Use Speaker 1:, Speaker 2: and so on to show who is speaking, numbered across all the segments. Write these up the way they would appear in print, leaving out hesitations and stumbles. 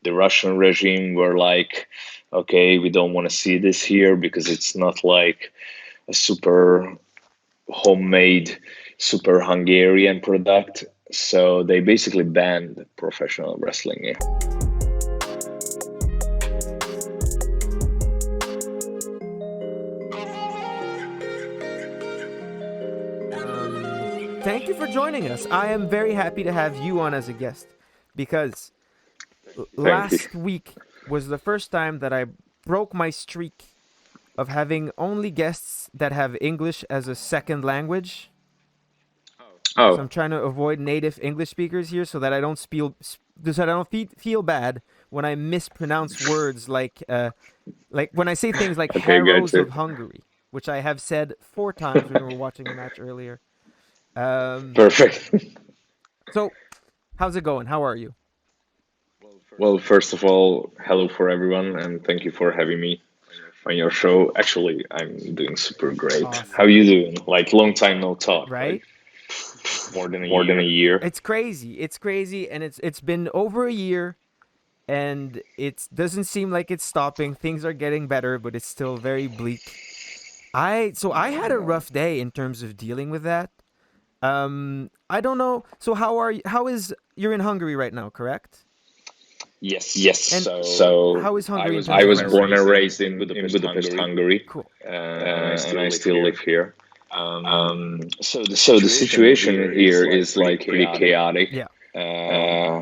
Speaker 1: the Russian regime were like, okay, we don't want to see this here because it's not like a super homemade, super Hungarian product. So they basically banned professional wrestling here.
Speaker 2: Thank you for joining us. I am very happy to have you on as a guest because
Speaker 1: Thank you.
Speaker 2: last week was the first time that I broke my streak of having only guests that have English as a second language. So I'm
Speaker 1: Oh,
Speaker 2: trying to avoid native English speakers here so that I don't feel bad when I mispronounce words like when I say things like
Speaker 1: okay,
Speaker 2: Harrows
Speaker 1: gotcha.
Speaker 2: of Hungary, which I have said 4 times when we were watching a match earlier. Um,
Speaker 1: Perfect.
Speaker 2: so how's it going? How are you?
Speaker 1: Well, first of all, hello for everyone, and thank you for having me on your show. Actually, I'm doing super great. How
Speaker 2: Awesome.
Speaker 1: you doing? Like, long time no talk, right?
Speaker 2: Right?
Speaker 1: More than a year.
Speaker 2: It's crazy. It's crazy, and it's been over a year, and it doesn't seem like it's stopping. Things are getting better, but it's still very bleak. I had a rough day in terms of dealing with that. I don't know. So how are you? How is you're in Hungary right now, correct?
Speaker 1: Yes.
Speaker 2: And
Speaker 1: So
Speaker 2: how is Hungary in
Speaker 1: I
Speaker 2: terms of
Speaker 1: was born
Speaker 2: wrestling?
Speaker 1: and raised in Budapest, Hungary,
Speaker 2: Cool.
Speaker 1: and I still live here. So the situation here is like pretty chaotic,
Speaker 2: Yeah.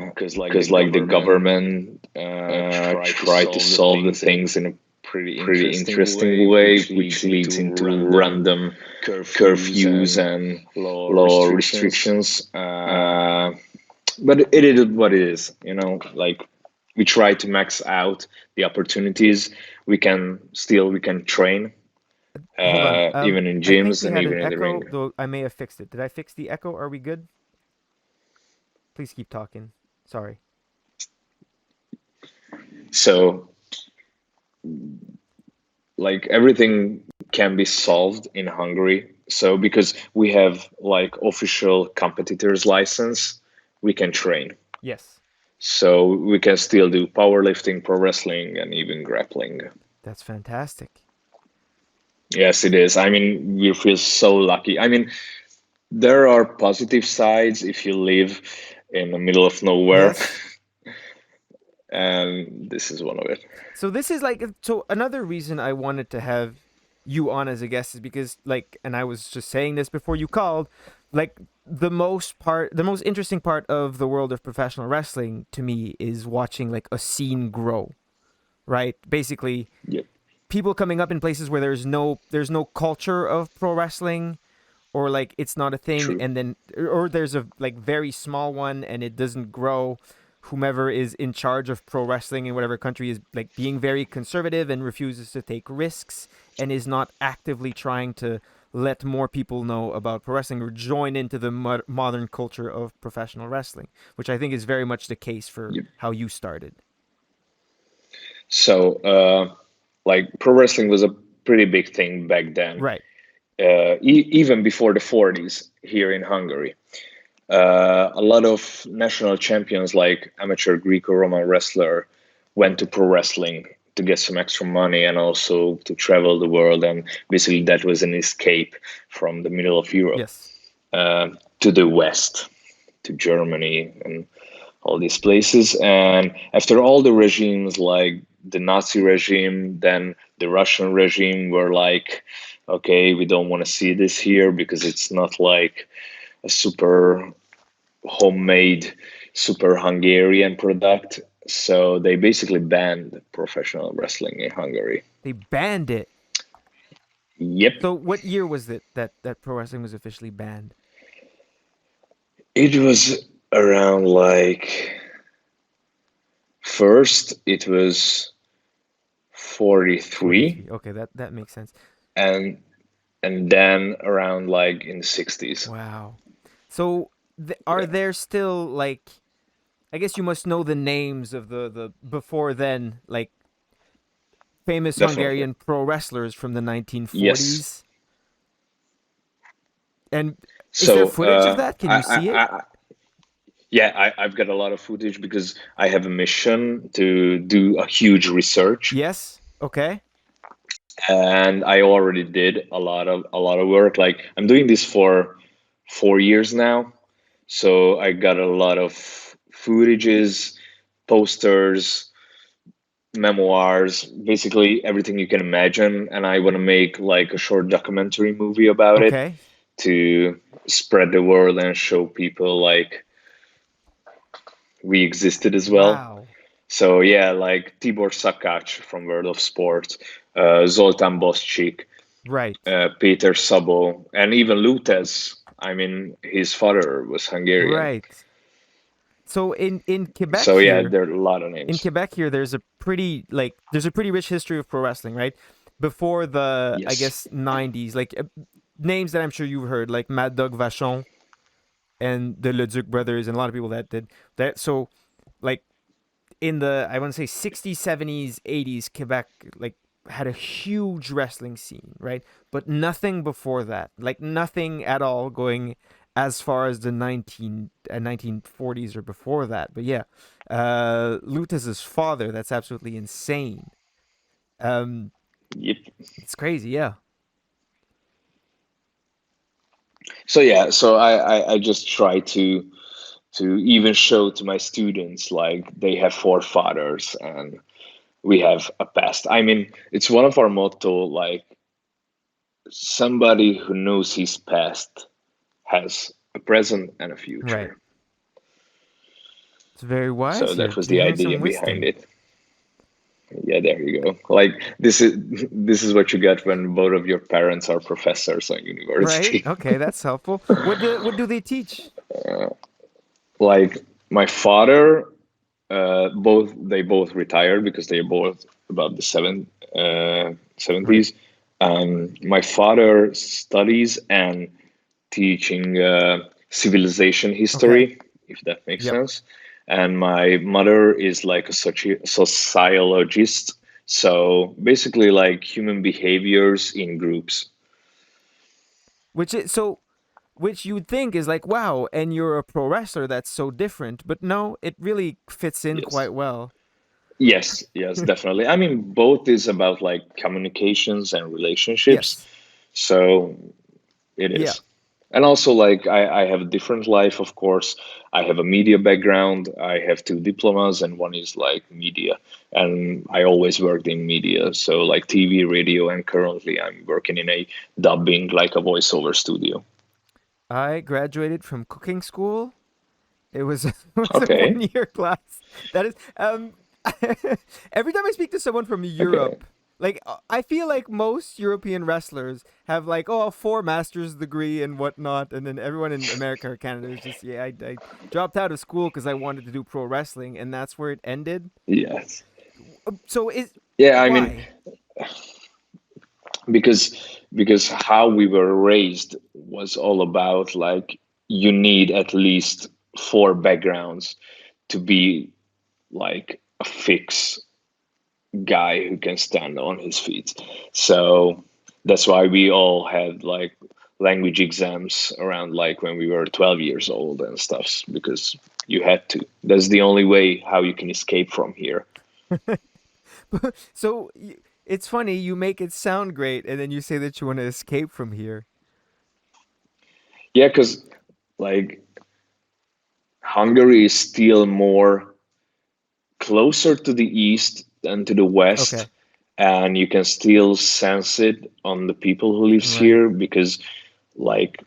Speaker 1: because like the government tried to solve the things in a pretty interesting way, which leads into random curfews and law restrictions. But it is what it is, like we try to max out the opportunities we can train,
Speaker 2: Hold on.
Speaker 1: even in
Speaker 2: I think
Speaker 1: gyms
Speaker 2: we
Speaker 1: and
Speaker 2: had
Speaker 1: even
Speaker 2: an
Speaker 1: in the ring.
Speaker 2: echo, though I may have fixed it. Did I fix the echo? Are we good? Please keep talking. Sorry.
Speaker 1: So like everything can be solved in Hungary. So because we have like official competitors license, we can train.
Speaker 2: Yes.
Speaker 1: So we can still do powerlifting, pro wrestling, and even grappling.
Speaker 2: That's fantastic.
Speaker 1: Yes, it is. I mean, we feel so lucky. I mean, there are positive sides if you live in the middle of nowhere,
Speaker 2: Yes.
Speaker 1: and this is one of it.
Speaker 2: So this is like so another reason I wanted to have you on as a guest is because like and I was just saying this before you called, like the most interesting part of the world of professional wrestling to me is watching like a scene grow, right? Basically,
Speaker 1: Yep.
Speaker 2: people coming up in places where there's no culture of pro wrestling or like it's not a thing
Speaker 1: True.
Speaker 2: and then or there's a like very small one and it doesn't grow. Whomever is in charge of pro wrestling in whatever country is like being very conservative and refuses to take risks and is not actively trying to let more people know about pro wrestling or join into the modern culture of professional wrestling, which I think is very much the case for
Speaker 1: Yep.
Speaker 2: how you started.
Speaker 1: So, like pro wrestling was a pretty big thing back then,
Speaker 2: Right.
Speaker 1: even before the 40s here in Hungary. A lot of national champions, like amateur Greco-Roman wrestler, went to pro wrestling to get some extra money and also to travel the world. And basically, that was an escape from the middle of Europe
Speaker 2: Yes.
Speaker 1: to the West, to Germany and all these places. And after all the regimes, like the Nazi regime, then the Russian regime, were like, okay, we don't want to see this here because it's not like a super homemade, super Hungarian product. So they basically banned professional wrestling in Hungary.
Speaker 2: They banned it.
Speaker 1: Yep.
Speaker 2: So what year was it that pro wrestling was officially banned?
Speaker 1: It was around like first it was 43,
Speaker 2: 43. Okay, that makes sense.
Speaker 1: and then around like in the 60s.
Speaker 2: Wow. So are
Speaker 1: Yeah.
Speaker 2: there still like I guess you must know the names of the before then like famous
Speaker 1: Definitely.
Speaker 2: Hungarian pro wrestlers from the
Speaker 1: Yes.
Speaker 2: 1940s. And is there
Speaker 1: So
Speaker 2: footage of that? Can you see it?
Speaker 1: Yeah, I've got a lot of footage because I have a mission to do a huge research,
Speaker 2: Yes. Okay.
Speaker 1: and I already did a lot of work. Like I'm doing this for 4 years now, so I got a lot of footages, posters, memoirs, basically everything you can imagine, and I want to make like a short documentary movie about it
Speaker 2: Okay.
Speaker 1: to spread the word and show people like we existed as well.
Speaker 2: Wow.
Speaker 1: So yeah, like Tibor Sakac from World of Sport, Zoltán Boscsik,
Speaker 2: Right.
Speaker 1: Peter Sabo, and even Lutez. I mean, his father was Hungarian.
Speaker 2: Right. So in Quebec
Speaker 1: So yeah,
Speaker 2: here,
Speaker 1: there are a lot of
Speaker 2: in
Speaker 1: names.
Speaker 2: Quebec here, there's a pretty rich history of pro wrestling, right? Before the, I
Speaker 1: Yes.
Speaker 2: guess, 90s, like names that I'm sure you've heard, like Mad Dog Vachon and the Leduc brothers, and a lot of people that did that. So, like in the, I want to say 60s, 70s, 80s, Quebec like had a huge wrestling scene, right? But nothing before that, like nothing at all going as far as the 1940s or before that. But yeah, Lutez's father, that's absolutely insane. Um,
Speaker 1: Yep.
Speaker 2: it's crazy, yeah.
Speaker 1: So yeah, so I just try to even show to my students like they have forefathers and we have a past. I mean, it's one of our motto like somebody who knows his past has a present and a
Speaker 2: Right.
Speaker 1: future.
Speaker 2: It's very wise
Speaker 1: So
Speaker 2: here.
Speaker 1: that was
Speaker 2: You're
Speaker 1: the
Speaker 2: hearing
Speaker 1: idea
Speaker 2: some
Speaker 1: behind
Speaker 2: wisdom.
Speaker 1: it. Yeah, there you go. Like this is what you get when both of your parents are professors on
Speaker 2: Right?
Speaker 1: university.
Speaker 2: Okay, that's helpful. What do they teach?
Speaker 1: Like my father, they both retired because they both about the 70s.
Speaker 2: Right.
Speaker 1: My father studies and teaching civilization
Speaker 2: Okay.
Speaker 1: history, if that makes
Speaker 2: Yep.
Speaker 1: sense. And my mother is like a sociologist, so basically like human behaviors in groups.
Speaker 2: Which you would think is like, wow, and you're a pro wrestler, that's so different. But no, it really fits in
Speaker 1: Yes.
Speaker 2: quite well.
Speaker 1: Yes, yes, definitely. I mean, both is about like communications and relationships.
Speaker 2: Yes.
Speaker 1: So it
Speaker 2: Yeah.
Speaker 1: is. And also, like, I have a different life, of course. I have a media background. I have two diplomas, and one is like media. And I always worked in media. So, like TV, radio, and currently I'm working in a dubbing, like a voiceover studio.
Speaker 2: I graduated from cooking school. It was, it was a
Speaker 1: Okay.
Speaker 2: 1 year class. That is, every time I speak to someone from
Speaker 1: Okay.
Speaker 2: Europe, like I feel like most European wrestlers have like, oh, four master's degree and whatnot, and then everyone in America or Canada is just, yeah, I dropped out of school because I wanted to do pro wrestling, and that's where it ended.
Speaker 1: Yes.
Speaker 2: So is
Speaker 1: Yeah, I mean,
Speaker 2: why?
Speaker 1: because how we were raised was all about like you need at least four backgrounds to be like a fix guy who can stand on his feet. So that's why we all had like language exams around like when we were 12 years old and stuff because you had to. That's the only way how you can escape from here.
Speaker 2: So it's funny you make it sound great, and then you say that you want to escape from here.
Speaker 1: Yeah, because like Hungary is still more closer to the east than to the west,
Speaker 2: Okay.
Speaker 1: and you can still sense it on the people who lives
Speaker 2: Right.
Speaker 1: here because like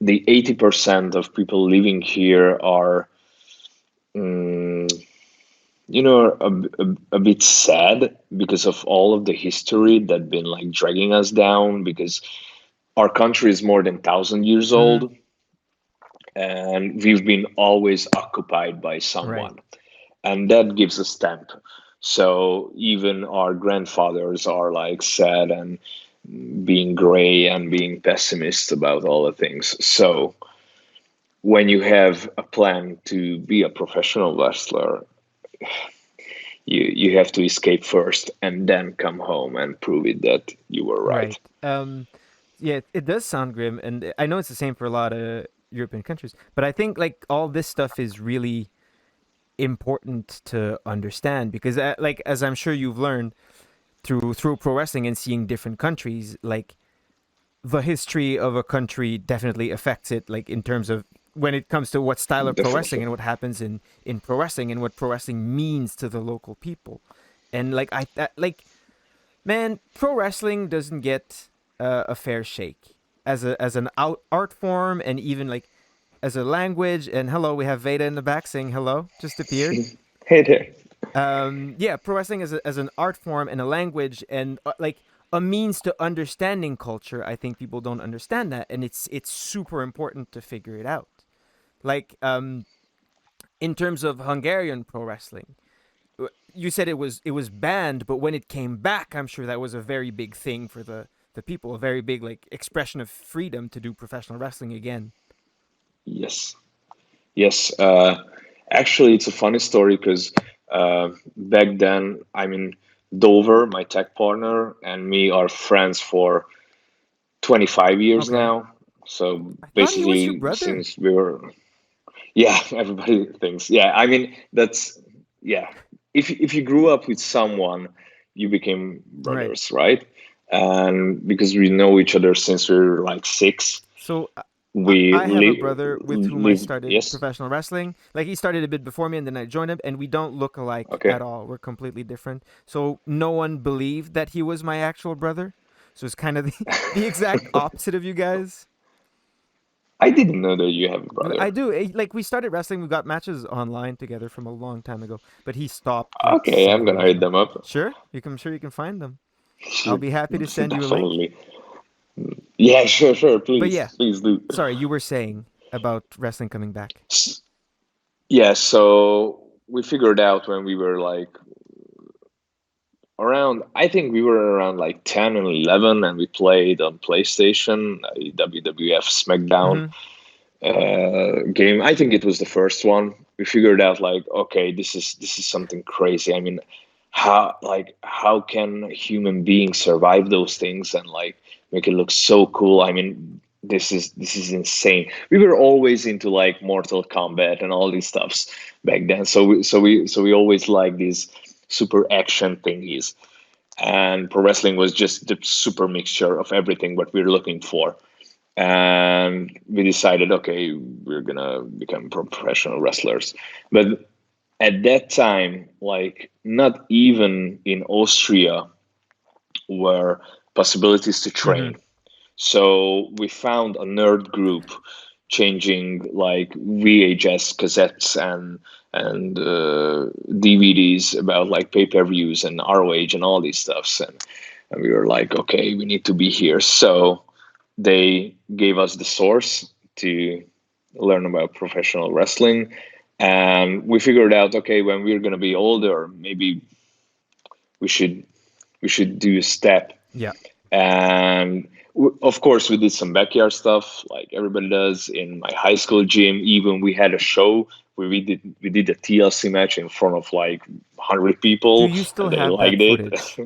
Speaker 1: the 80% of people living here are mm, a bit sad because of all of the history that been like dragging us down because our country is more than 1,000 years
Speaker 2: Mm-hmm.
Speaker 1: old and we've been always occupied by
Speaker 2: Right.
Speaker 1: someone and that gives a stamp. So even our grandfathers are like sad and being gray and being pessimist about all the things. So when you have a plan to be a professional wrestler, you have to escape first and then come home and prove it that you were right.
Speaker 2: Right. Yeah, it does sound grim, and I know it's the same for a lot of European countries. But I think like all this stuff is really important to understand because like as I'm sure you've learned through pro wrestling and seeing different countries, like the history of a country definitely affects it, like in terms of when it comes to what style of pro wrestling
Speaker 1: Definitely.
Speaker 2: and what happens in pro wrestling and what pro wrestling means to the local people. And like like man, pro wrestling doesn't get a fair shake as an art form and even like as a language. And hello, we have Veda in the back saying hello, just appeared.
Speaker 1: Hey there.
Speaker 2: Yeah, pro wrestling as an art form and a language and like a means to understanding culture. I think people don't understand that, and it's super important to figure it out. Like in terms of Hungarian pro wrestling, you said it was banned, but when it came back, I'm sure that was a very big thing for the people, a very big like expression of freedom to do professional wrestling again.
Speaker 1: Yes. Yes. Actually, it's a funny story because back then, I mean, Dover, my tech partner, and me are friends for 25 years
Speaker 2: Okay,
Speaker 1: now. So
Speaker 2: I thought he was your
Speaker 1: basically,
Speaker 2: brother.
Speaker 1: since we were, yeah, everybody thinks, yeah, I mean, that's, yeah. If you grew up with someone, you became
Speaker 2: Right.
Speaker 1: brothers, right? And because we know each other since we were like six,
Speaker 2: So
Speaker 1: we
Speaker 2: I have a brother with whom I
Speaker 1: live,
Speaker 2: started
Speaker 1: yes,
Speaker 2: professional wrestling. Like he started a bit before me, and then I joined him, and we don't look alike
Speaker 1: okay.
Speaker 2: at all. We're completely different. So no one believed that he was my actual brother. So it's kind of the exact opposite of you guys.
Speaker 1: I didn't know that you have a brother.
Speaker 2: I do. Like we started wrestling. We got matches online together from a long time ago, but he stopped like
Speaker 1: Okay, I'm
Speaker 2: several
Speaker 1: gonna
Speaker 2: years
Speaker 1: hit
Speaker 2: ago.
Speaker 1: them up.
Speaker 2: Sure, I'm sure you can find them. I'll be happy to send you a link.
Speaker 1: Definitely. Yeah, sure, sure.
Speaker 2: But
Speaker 1: Please,
Speaker 2: yeah,
Speaker 1: please do.
Speaker 2: sorry, you were saying about wrestling coming back.
Speaker 1: S- Yeah, so we figured out when we were like around, I think we were around like 10 and 11, and we played on PlayStation, a WWF SmackDown
Speaker 2: Mm-hmm.
Speaker 1: game. I think it was the first one. We figured out like, okay, this is something crazy. I mean, how can human beings survive those things and like make it look so cool? I mean, this is insane. We were always into like Mortal Kombat and all these stuffs back then. So we always liked these super action thingies. And pro wrestling was just the super mixture of everything what we're looking for. And we decided, okay, we're gonna become professional wrestlers. But at that time, like not even in Austria were possibilities to
Speaker 2: Mm-hmm.
Speaker 1: train. So we found a nerd group changing like VHS cassettes and DVDs about like pay-per-views and ROH and all these stuffs, and we were like, okay, we need to be here. So they gave us the source to learn about professional wrestling, and we figured out, okay, when we're gonna be older, maybe we should we should do a step.
Speaker 2: Yeah.
Speaker 1: And of course, we did some backyard stuff like everybody does in my high school gym. Even we had a show where we did a TLC match in front of like 100
Speaker 2: Do
Speaker 1: people,
Speaker 2: you still
Speaker 1: and they
Speaker 2: have that
Speaker 1: liked it.
Speaker 2: footage?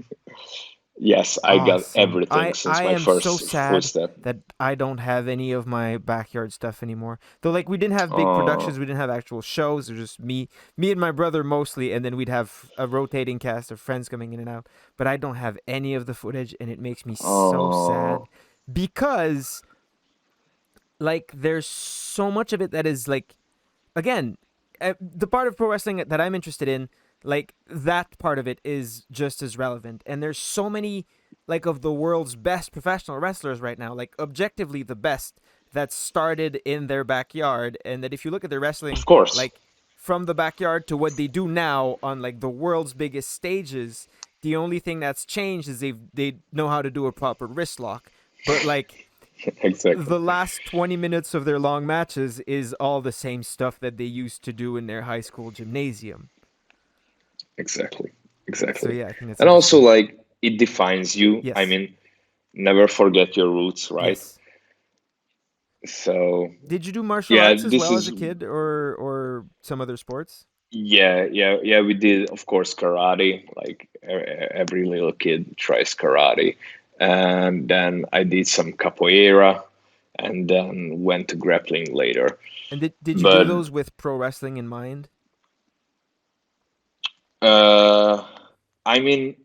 Speaker 1: Yes, I got
Speaker 2: Awesome.
Speaker 1: everything since
Speaker 2: I
Speaker 1: my
Speaker 2: am so
Speaker 1: first
Speaker 2: sad
Speaker 1: footstep.
Speaker 2: that I don't have any of my backyard stuff anymore. Though like we didn't have big
Speaker 1: uh,
Speaker 2: productions, we didn't have actual shows. It was just me and my brother mostly, and then we'd have a rotating cast of friends coming in and out. But I don't have any of the footage, and it makes me so
Speaker 1: uh,
Speaker 2: sad because like there's so much of it that is like again, the part of pro wrestling that I'm interested in, like that part of it is just as relevant. And there's so many like of the world's best professional wrestlers right now, like objectively the best that started in their backyard and that if you look at their
Speaker 1: of
Speaker 2: wrestling
Speaker 1: course.
Speaker 2: like from the backyard to what they do now on like the world's biggest stages, the only thing that's changed is they know how to do a proper wrist lock. But like
Speaker 1: Exactly.
Speaker 2: the last 20 minutes of their long matches is all the same stuff that they used to do in their high school gymnasium.
Speaker 1: Exactly.
Speaker 2: So
Speaker 1: Exactly.
Speaker 2: yeah, I think that's
Speaker 1: And also,
Speaker 2: interesting.
Speaker 1: like, it defines you. I
Speaker 2: Yes.
Speaker 1: mean, never forget your roots, right?
Speaker 2: Yes.
Speaker 1: So
Speaker 2: Did you do martial
Speaker 1: yeah,
Speaker 2: arts as
Speaker 1: this
Speaker 2: well as
Speaker 1: is,
Speaker 2: a kid or some other sports?
Speaker 1: yeah. We did, of course, karate. Like every little kid tries karate, and then I did some capoeira, and then went to grappling later.
Speaker 2: And did you do
Speaker 1: But
Speaker 2: those with pro wrestling in mind?
Speaker 1: uh, I mean,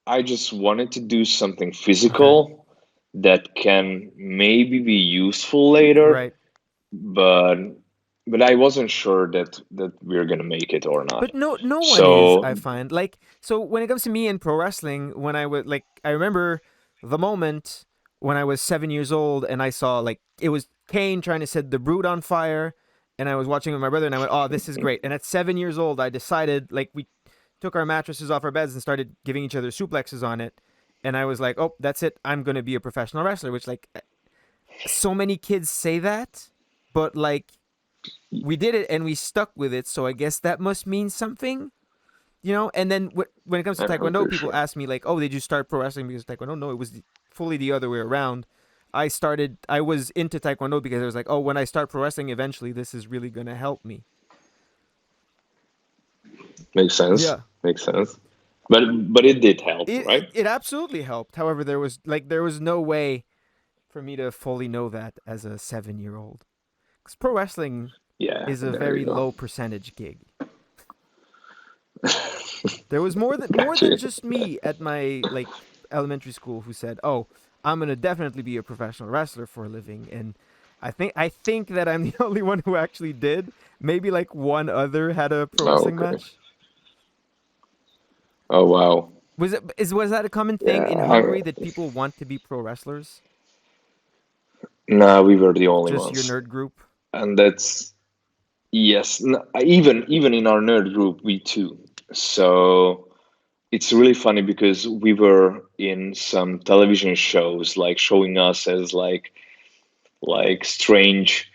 Speaker 1: I just wanted to do something
Speaker 2: Okay.
Speaker 1: physical that can maybe be useful later,
Speaker 2: Right.
Speaker 1: but I wasn't sure that we're gonna make it or not.
Speaker 2: But no one is, I
Speaker 1: So
Speaker 2: find. Like, so when it comes to me in pro wrestling, when I was like, I remember the moment when I was 7 years old and I saw like it was Kane trying to set the Brood on fire, and I was watching with my brother and I went, "Oh, this is great." And at 7 years old, I decided, like, we took our mattresses off our beds and started giving each other suplexes on it, and I was like, "Oh, that's it. I'm gonna be a professional wrestler." Which, like, so many kids say that, but like we did it and we stuck with it, so I guess that must mean something. And then when it comes to
Speaker 1: I'm
Speaker 2: taekwondo,
Speaker 1: pretty
Speaker 2: people
Speaker 1: sure.
Speaker 2: ask me like, "Oh, did you start pro wrestling because of taekwondo?" No, it was fully the other way around. I was into taekwondo because I was like, "Oh, when I start pro wrestling eventually, this is really going to help me."
Speaker 1: Makes sense.
Speaker 2: Yeah.
Speaker 1: Makes sense. But it did help,
Speaker 2: it
Speaker 1: right?
Speaker 2: it absolutely helped. However, there was no way for me to fully know that as a 7-year old, because pro wrestling
Speaker 1: Yeah,
Speaker 2: is a
Speaker 1: there
Speaker 2: very
Speaker 1: you go.
Speaker 2: low percentage gig. There was more than
Speaker 1: Gotcha.
Speaker 2: just me at my like elementary school who said, "Oh, I'm gonna definitely be a professional wrestler for a living." And I think that I'm the only one who actually did. Maybe like one other had a pro
Speaker 1: Oh,
Speaker 2: wrestling
Speaker 1: okay.
Speaker 2: match.
Speaker 1: Oh, wow.
Speaker 2: Was that a common thing
Speaker 1: Yeah.
Speaker 2: in Hungary that people want to be pro wrestlers?
Speaker 1: Nah, we were the only
Speaker 2: Just your
Speaker 1: ones,
Speaker 2: nerd group?
Speaker 1: and that's yes. Even in our nerd group, we too. So it's really funny because we were in some television shows, like showing us as like strange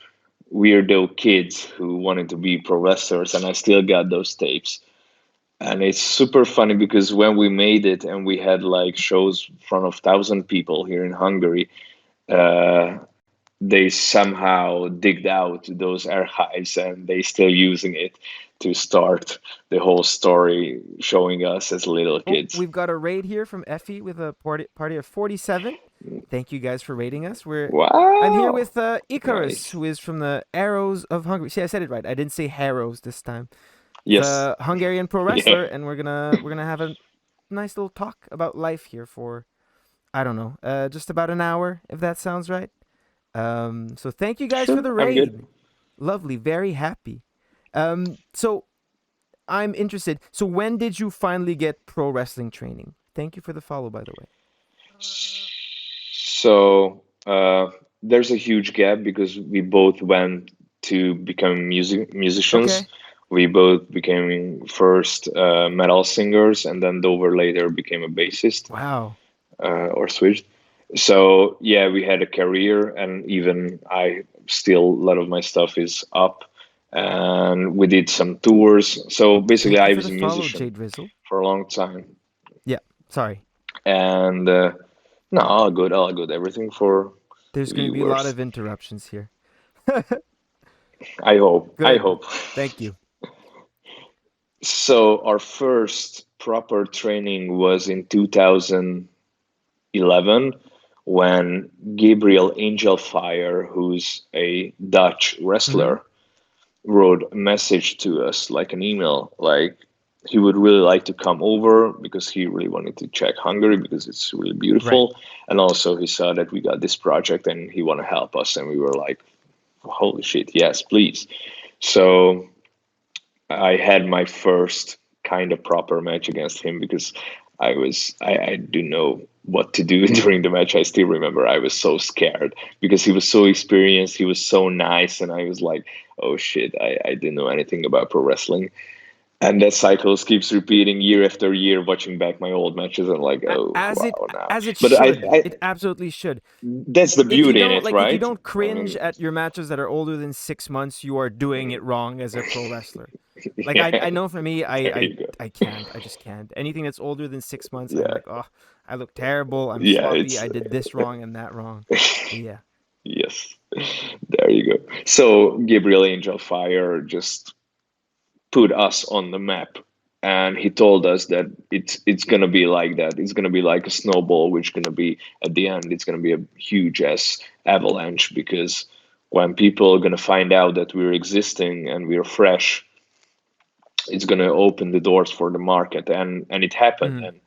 Speaker 1: weirdo kids who wanted to be pro wrestlers, and I still got those tapes. And it's super funny because when we made it and we had like shows in front of 1,000 people here in Hungary, uh, they somehow digged out those archives and they still using it to start the whole story, showing us as little
Speaker 2: Oh,
Speaker 1: kids.
Speaker 2: we've got a raid here from Effie with a party of 47. Thank you guys for rating us. I'm here
Speaker 1: Wow,
Speaker 2: with ICARUS,
Speaker 1: nice.
Speaker 2: who is from the Arrows of Hungary. See, I said it right. I didn't say Harrows this time.
Speaker 1: Yes,
Speaker 2: The Hungarian pro
Speaker 1: yeah,
Speaker 2: wrestler, and we're gonna have a nice little talk about life here for, I don't know, just about an hour, if that sounds right. So thank you guys for
Speaker 1: sure,
Speaker 2: the
Speaker 1: I'm good.
Speaker 2: raid. Lovely, very happy. So I'm interested. So when did you finally get pro wrestling training? Thank you for the follow, by the way.
Speaker 1: So there's a huge gap because we both went to become musicians.
Speaker 2: Okay.
Speaker 1: We both became first metal singers, and then Dover later became a bassist
Speaker 2: Wow.
Speaker 1: or switched. So yeah, we had a career, and even I still a lot of my stuff is up, and we did some tours. So basically,
Speaker 2: Thank you
Speaker 1: I
Speaker 2: for
Speaker 1: was
Speaker 2: the
Speaker 1: a
Speaker 2: follow,
Speaker 1: musician
Speaker 2: Jade Rizzle.
Speaker 1: for a long time,
Speaker 2: Yeah. Sorry.
Speaker 1: and no, all good. Everything for
Speaker 2: There's
Speaker 1: the
Speaker 2: going to be a lot
Speaker 1: viewers.
Speaker 2: of interruptions here.
Speaker 1: I hope. I
Speaker 2: Good.
Speaker 1: hope.
Speaker 2: Thank you.
Speaker 1: So our first proper training was in 2011 when Gabriel Angelfire, who's a Dutch
Speaker 2: Mm-hmm.
Speaker 1: wrestler, wrote a message to us, like an email, like he would really like to come over because he really wanted to check Hungary because it's really
Speaker 2: Right.
Speaker 1: beautiful. And also he saw that we got this project and he want to help us. And we were like, holy shit, yes, please. So I had my first kind of proper match against him because I didn't know what to do during the match. I still remember I was so scared because he was so experienced, he was so nice, and I was like, oh shit, I didn't know anything about pro wrestling. And that cycle keeps repeating year after year, watching back my old matches and like, oh
Speaker 2: As it
Speaker 1: wow, now.
Speaker 2: as it
Speaker 1: But
Speaker 2: should. It absolutely should.
Speaker 1: that's the
Speaker 2: If you
Speaker 1: beauty in
Speaker 2: don't
Speaker 1: it,
Speaker 2: like, if you
Speaker 1: right?
Speaker 2: don't
Speaker 1: I
Speaker 2: cringe
Speaker 1: mean,
Speaker 2: at your matches that are older than 6 months, you are doing it wrong as a pro wrestler. Like,
Speaker 1: yeah,
Speaker 2: I know for me, I
Speaker 1: there
Speaker 2: I
Speaker 1: you go.
Speaker 2: I can't. I just can't. Anything that's older than 6 months, I'm
Speaker 1: Yeah,
Speaker 2: like, oh, I look terrible. I'm
Speaker 1: yeah,
Speaker 2: sloppy.
Speaker 1: it's
Speaker 2: I did this wrong and that wrong. But yeah.
Speaker 1: yes, there you go. So Gabriel Angel Fire just put us on the map and he told us that it's gonna be like that. It's gonna be like a snowball, which gonna be at the end. It's gonna be a huge ass avalanche because when people are gonna find out that we're existing and we're fresh, it's gonna open the doors for the market, and it happened.
Speaker 2: Mm.
Speaker 1: And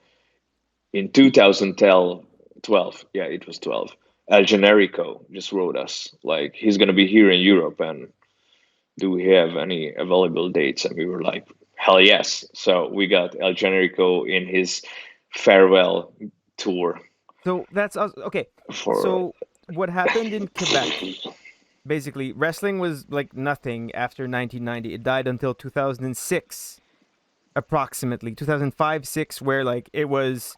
Speaker 1: in 2012, yeah, it was 12. El Generico just wrote us like he's gonna be here in Europe, and do we have any available dates? And we were like, hell yes. So we got El Generico in his farewell tour
Speaker 2: So that's okay.
Speaker 1: for
Speaker 2: So what happened in Quebec? Basically, wrestling was like nothing after 1990. It died until 2006, approximately 2005, six, where like it was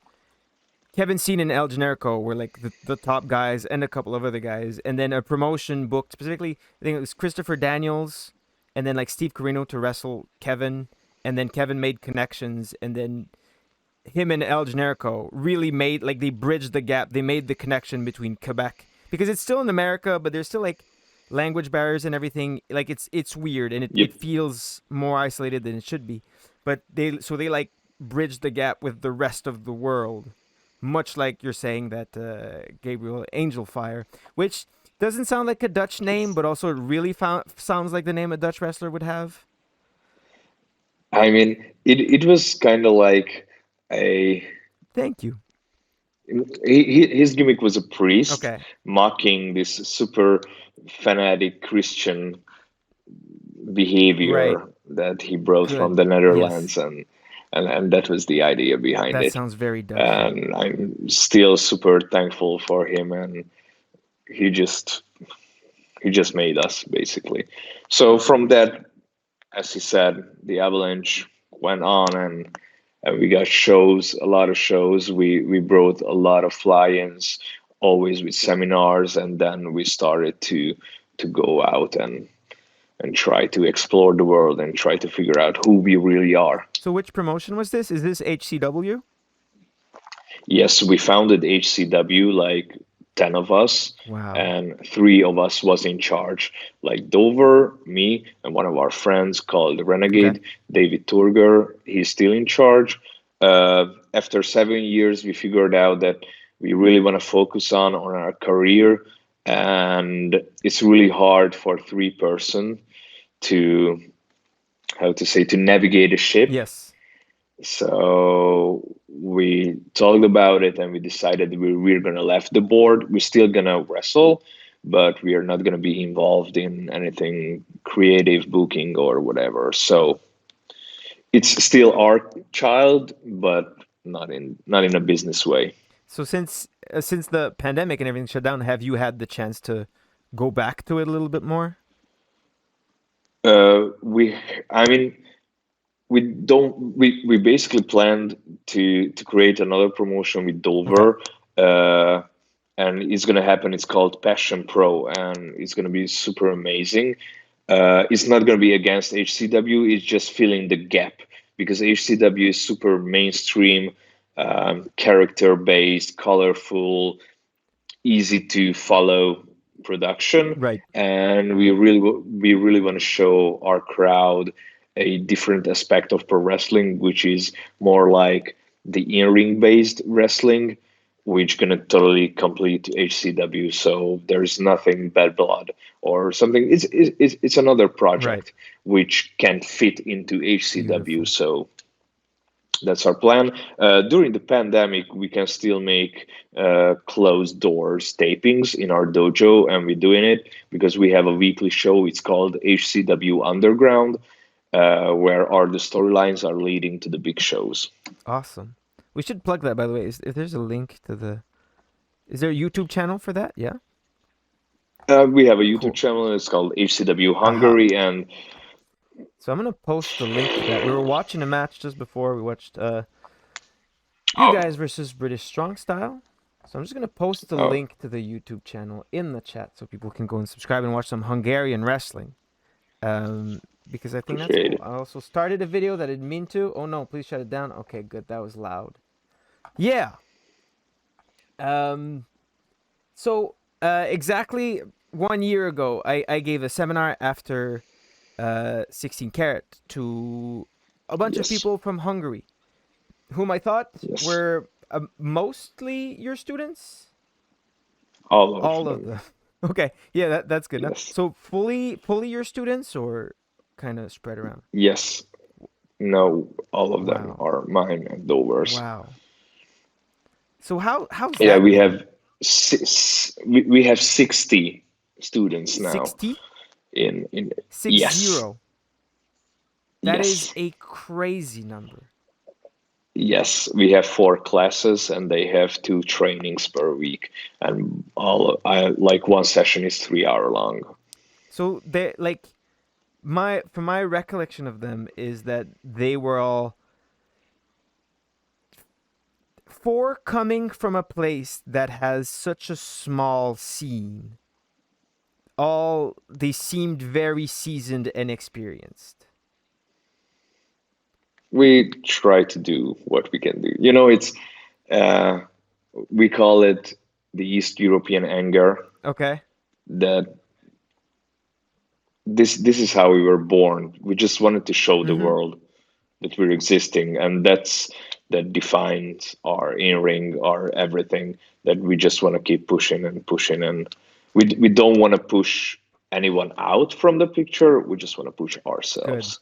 Speaker 2: Kevin Steen and El Generico were like the top guys and a couple of other guys, and then a promotion booked specifically. I think it was Christopher Daniels, and then like Steve Corino to wrestle Kevin, and then Kevin made connections, and then him and El Generico really made like they bridged the gap. They made the connection between Quebec because it's still in America, but there's still like language barriers and everything. Like it's weird and
Speaker 1: yep,
Speaker 2: it feels more isolated than it should be. But they like bridged the gap with the rest of the world, much like you're saying that Gabriel Angel Fire, which doesn't sound like a Dutch name, but also it really sounds like the name a Dutch wrestler would have.
Speaker 1: I mean it was kind of like a
Speaker 2: Thank you.
Speaker 1: his gimmick was a priest
Speaker 2: Okay.
Speaker 1: mocking this super fanatic Christian
Speaker 2: Right.
Speaker 1: behavior that he brought from
Speaker 2: Good.
Speaker 1: the
Speaker 2: Yes.
Speaker 1: Netherlands, and that was the idea behind
Speaker 2: That
Speaker 1: it.
Speaker 2: sounds very Dutch.
Speaker 1: And I'm still super thankful for him, and he just he just made us basically. So from that, as he said, the avalanche went on, and we got shows, a lot of shows. We brought a lot of fly-ins, always with seminars, and then we started to go out and try to explore the world and try to figure out who we really are.
Speaker 2: So which promotion was this? Is this HCW?
Speaker 1: Yes, we founded HCW like 10 of us,
Speaker 2: Wow.
Speaker 1: and three of us was in charge, like Dover, me, and one of our friends called
Speaker 2: Okay.
Speaker 1: Renegade, David Turger. He's still in charge. After 7 years, we figured out that we really want to focus on our career, and it's really hard for three-person to how to say to navigate a ship.
Speaker 2: Yes.
Speaker 1: So we talked about it and we decided we're gonna left the board. We're still gonna wrestle, but we are not gonna be involved in anything creative booking or whatever. So it's still our child, but not in a business way.
Speaker 2: So since the pandemic and everything shut down, have you had the chance to go back to it a little bit more?
Speaker 1: We, I mean, we don't. We basically planned to create another promotion with
Speaker 2: Okay.
Speaker 1: Dover. Uh, and it's going to happen. It's called Passion Pro, and it's going to be super amazing. It's not going to be against HCW. It's just filling the gap because HCW is super mainstream, character based, colorful, easy to follow production,
Speaker 2: Right.
Speaker 1: and we really want to show our crowd a different aspect of pro wrestling, which is more like the in-ring based wrestling, which gonna totally complete HCW. So there's nothing bad blood or something. It's another
Speaker 2: Right.
Speaker 1: project which can fit into HCW.
Speaker 2: Beautiful.
Speaker 1: So that's our plan. During the pandemic, we can still make closed doors tapings in our dojo, and we're doing it because we have a weekly show. It's called HCW Underground, where all the storylines are leading to the big shows.
Speaker 2: Awesome. We should plug that by the way. If there's a link to the is there a YouTube channel for that? Yeah.
Speaker 1: We have a YouTube
Speaker 2: Cool.
Speaker 1: channel. It's called HCW
Speaker 2: Aha.
Speaker 1: Hungary, and
Speaker 2: So I'm gonna post the link to that. We were watching a match just before. We watched you
Speaker 1: oh,
Speaker 2: guys versus British Strong Style. So I'm just gonna post the
Speaker 1: oh,
Speaker 2: link to the YouTube channel in the chat so people can go and subscribe and watch some Hungarian wrestling. Um, because I think that's
Speaker 1: appreciate
Speaker 2: cool.
Speaker 1: it.
Speaker 2: I also started a video that I didn't mean to. Oh no, please shut it down. Okay, good. That was loud. Yeah. Um. So exactly 1 year ago, I gave a seminar after 16 Carat to a bunch of
Speaker 1: Yes.
Speaker 2: people from Hungary, whom I thought
Speaker 1: Yes.
Speaker 2: were mostly your students.
Speaker 1: All of
Speaker 2: All of
Speaker 1: them.
Speaker 2: them. Okay, yeah, that's good. Now,
Speaker 1: Yes.
Speaker 2: so fully your students, or kind of spread around.
Speaker 1: Yes. No, all of them
Speaker 2: Wow,
Speaker 1: are mine and Dover's.
Speaker 2: wow. So how's
Speaker 1: Yeah,
Speaker 2: that
Speaker 1: we
Speaker 2: been?
Speaker 1: have we have 60 students now
Speaker 2: 60?
Speaker 1: in
Speaker 2: Six
Speaker 1: yes.
Speaker 2: zero. That is
Speaker 1: Yes.
Speaker 2: a crazy number.
Speaker 1: Yes, we have four classes and they have two trainings per week, and all I like one session is 3 hour long.
Speaker 2: So they like my from my recollection of them is that they were all for coming from a place that has such a small scene. All they seemed very seasoned and experienced.
Speaker 1: We try to do what we can do. You know, it's uh, we call it the East European anger.
Speaker 2: Okay.
Speaker 1: That this is how we were born. We just wanted to show the
Speaker 2: Mm-hmm.
Speaker 1: world that we're existing, and that defines our in-ring, our everything. That we just want to keep pushing and pushing, and we don't want to push anyone out from the picture. We just want to push
Speaker 2: Good.
Speaker 1: ourselves.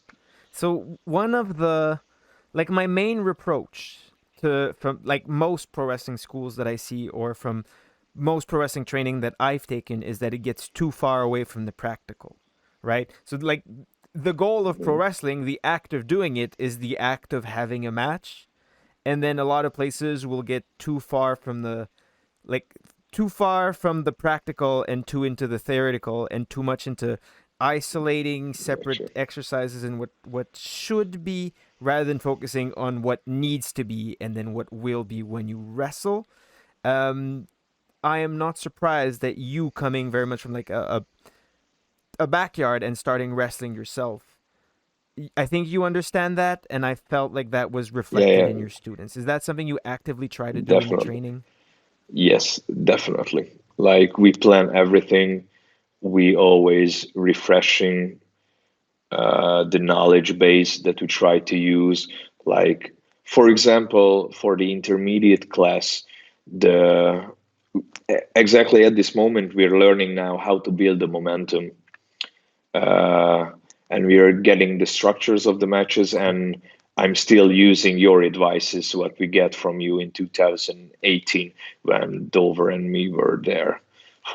Speaker 2: So one of the like my main reproach to from like most pro wrestling schools that I see or from most pro wrestling training that I've taken is that it gets too far away from the practical, right? So like the goal of pro
Speaker 1: Mm,
Speaker 2: wrestling, the act of doing it is the act of having a match, and then a lot of places will get too far from the like too far from the practical and too into the theoretical and too much into isolating separate
Speaker 1: gotcha.
Speaker 2: exercises and what should be rather than focusing on what needs to be and then what will be when you wrestle. um I am not surprised that you coming very much from like a backyard and starting wrestling yourself. I think you understand that, and I felt like that was
Speaker 1: Yeah,
Speaker 2: reflected
Speaker 1: yeah,
Speaker 2: in your students. Is that something you actively try to do in the
Speaker 1: definitely.
Speaker 2: training?
Speaker 1: Yes, definitely. Like we plan everything. We always refreshing the knowledge base that we try to use. Like, for example, for the intermediate class, the exactly at this moment we're learning now how to build the momentum, uh, and we are getting the structures of the matches.
Speaker 2: Cool.
Speaker 1: And I'm still using your advices, what we get from you in 2018 when Dover and me were there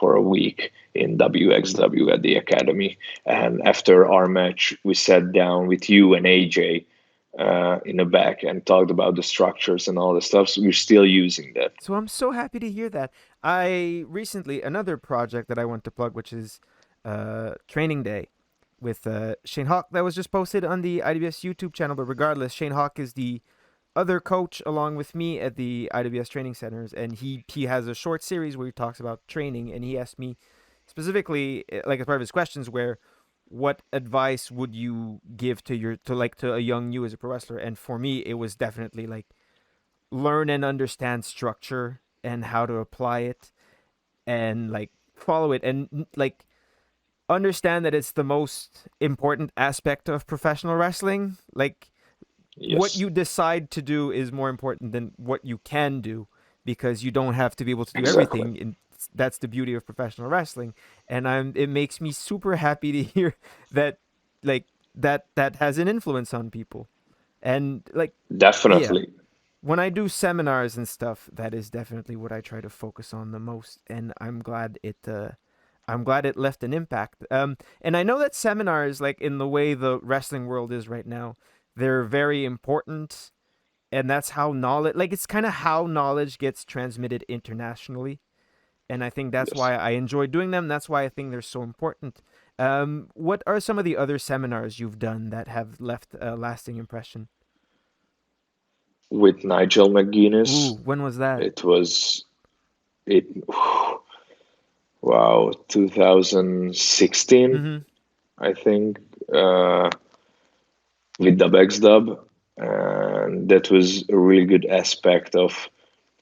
Speaker 1: for a week in WXW at the academy. And after our match, we sat down with you and AJ in the back and talked about the structures and all the stuff. So we're still using that.
Speaker 2: So I'm so happy to hear that. I recently another project that I want to plug, which is Training Day with Shane Hawk, that was just posted on the IWS YouTube channel. But regardless, Shane Hawk is the other coach along with me at the IWS training centers, and he has a short series where he talks about training, and he asked me specifically, like as part of his questions, where what advice would you give to your to a young you as a pro wrestler? And for me, it was definitely like learn and understand structure and how to apply it and like follow it and like understand that it's the most important aspect of professional wrestling. Like what
Speaker 1: Yes,
Speaker 2: you decide to do is more important than what you can do because you don't have to be able to do
Speaker 1: exactly.
Speaker 2: everything, and that's the beauty of professional wrestling. And it makes me super happy to hear that like that has an influence on people. And like yeah,
Speaker 1: Definitely.
Speaker 2: when I do seminars and stuff, that is definitely what I try to focus on the most, and I'm glad it left an impact. And I know that seminars, like in the way the wrestling world is right now, they're very important, and that's how knowledge, like it's kind of how knowledge gets transmitted internationally, and I think that's
Speaker 1: Yes.
Speaker 2: why I enjoy doing them. That's why I think they're so important. What are some of the other seminars you've done that have left a lasting impression?
Speaker 1: With Nigel
Speaker 2: Ooh,
Speaker 1: McGuinness,
Speaker 2: when was that?
Speaker 1: it was it. Wow, 2016,
Speaker 2: Mm-hmm.
Speaker 1: I think, uh, with Dub X Dub, and that was a really good aspect of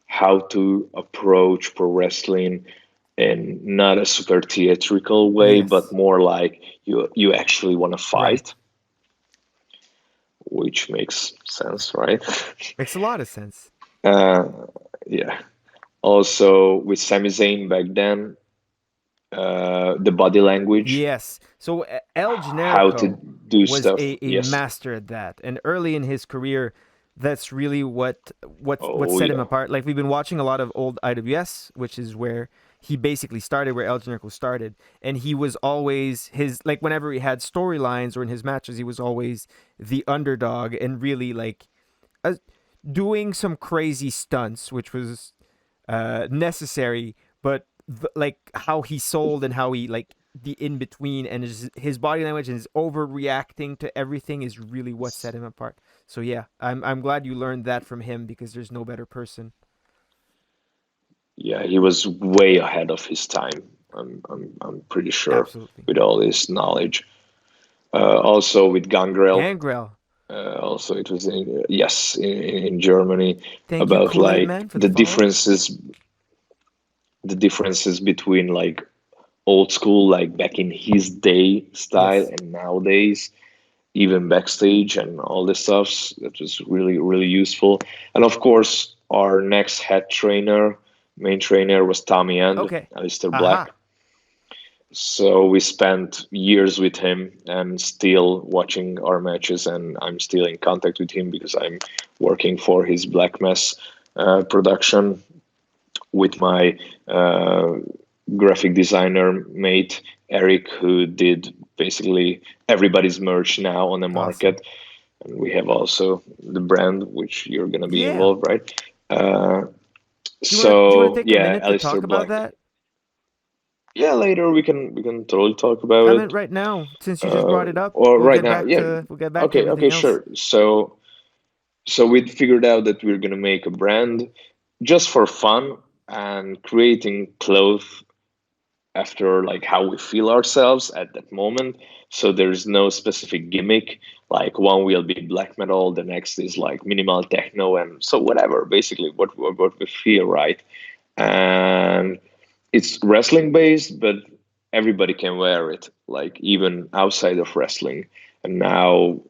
Speaker 1: how to approach pro wrestling in not a super theatrical way, but
Speaker 2: Yes.
Speaker 1: more like you actually want to
Speaker 2: Right.
Speaker 1: fight. which makes sense, right?
Speaker 2: Makes a lot of sense.
Speaker 1: uh, yeah. Also, with Sami Zayn back then, the body language,
Speaker 2: Yes. So El
Speaker 1: how to
Speaker 2: Generico
Speaker 1: do
Speaker 2: was
Speaker 1: stuff.
Speaker 2: a
Speaker 1: Yes.
Speaker 2: master at that, and early in his career, that's really what
Speaker 1: Oh
Speaker 2: set him
Speaker 1: yeah.
Speaker 2: apart. Like we've been watching a lot of old IWS, which is where he basically started, where El Generico started, and he was always his like whenever he had storylines or in his matches, he was always the underdog and really like uh, doing some crazy stunts, which was necessary, but like how he sold and how he like the in between and his body language and his overreacting to everything is really what set him apart. So yeah, I'm glad you learned that from him because there's no better person.
Speaker 1: Yeah, he was way ahead of his time. I'm pretty sure
Speaker 2: Absolutely.
Speaker 1: with all his knowledge. Also with Gangrel.
Speaker 2: Gangrel.
Speaker 1: Also, it was yes in Germany
Speaker 2: Thank you,
Speaker 1: about
Speaker 2: Kool-Aid
Speaker 1: like
Speaker 2: Man, for the follow.
Speaker 1: the differences between like old school, like back in his day style,
Speaker 2: Yes.
Speaker 1: and nowadays, even backstage and all this stuff. That was really really useful. And of course, our next head trainer, main trainer, was Tommy End,
Speaker 2: Okay.
Speaker 1: Alistair Black.
Speaker 2: Aha.
Speaker 1: So we spent years with him and still watching our matches, and I'm still in contact with him because I'm working for his Black Mass production with my uh, graphic designer mate Eric, who did basically everybody's merch now on the
Speaker 2: Awesome.
Speaker 1: market. And we have also the brand, which you're gonna be
Speaker 2: Yeah.
Speaker 1: involved, right? Uh,
Speaker 2: Do you want to
Speaker 1: so
Speaker 2: take a
Speaker 1: yeah,
Speaker 2: minute to
Speaker 1: Alistair
Speaker 2: talk about
Speaker 1: Black.
Speaker 2: that?
Speaker 1: Yeah, later we can totally talk about
Speaker 2: I meant
Speaker 1: it.
Speaker 2: right now, since you just brought it up,
Speaker 1: Or right now, yeah.
Speaker 2: we'll get back to
Speaker 1: Okay,
Speaker 2: everything
Speaker 1: okay,
Speaker 2: else.
Speaker 1: sure. So we figured out that we're gonna make a brand just for fun and creating clothes after like how we feel ourselves at that moment. So there's no specific gimmick. Like one will be black metal, the next is like minimal techno, and so whatever. Basically, what we feel, right? And it's wrestling based, but everybody can wear it, like even outside of wrestling. And now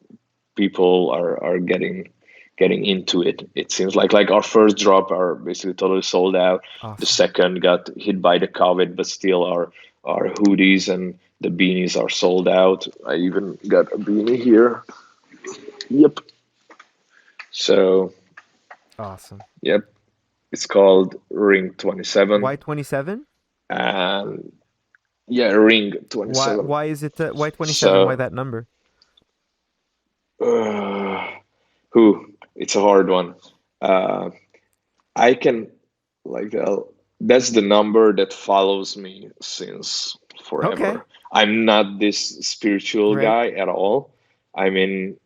Speaker 1: people are getting into it. It seems like our first drop are basically totally sold out. The
Speaker 2: Awesome.
Speaker 1: second got hit by the COVID, but still our hoodies and the beanies are sold out. I even got a beanie here. Yep. So
Speaker 2: Awesome.
Speaker 1: yep, it's called Ring 27,
Speaker 2: Y27?
Speaker 1: and yeah, Ring
Speaker 2: Why
Speaker 1: 27.
Speaker 2: why is it Y27? Why
Speaker 1: So
Speaker 2: that number?
Speaker 1: uh, who? It's a hard one. Uh, I can like that's the number that follows me since
Speaker 2: Okay.
Speaker 1: forever. I'm not this spiritual
Speaker 2: Right.
Speaker 1: guy at all. I mean,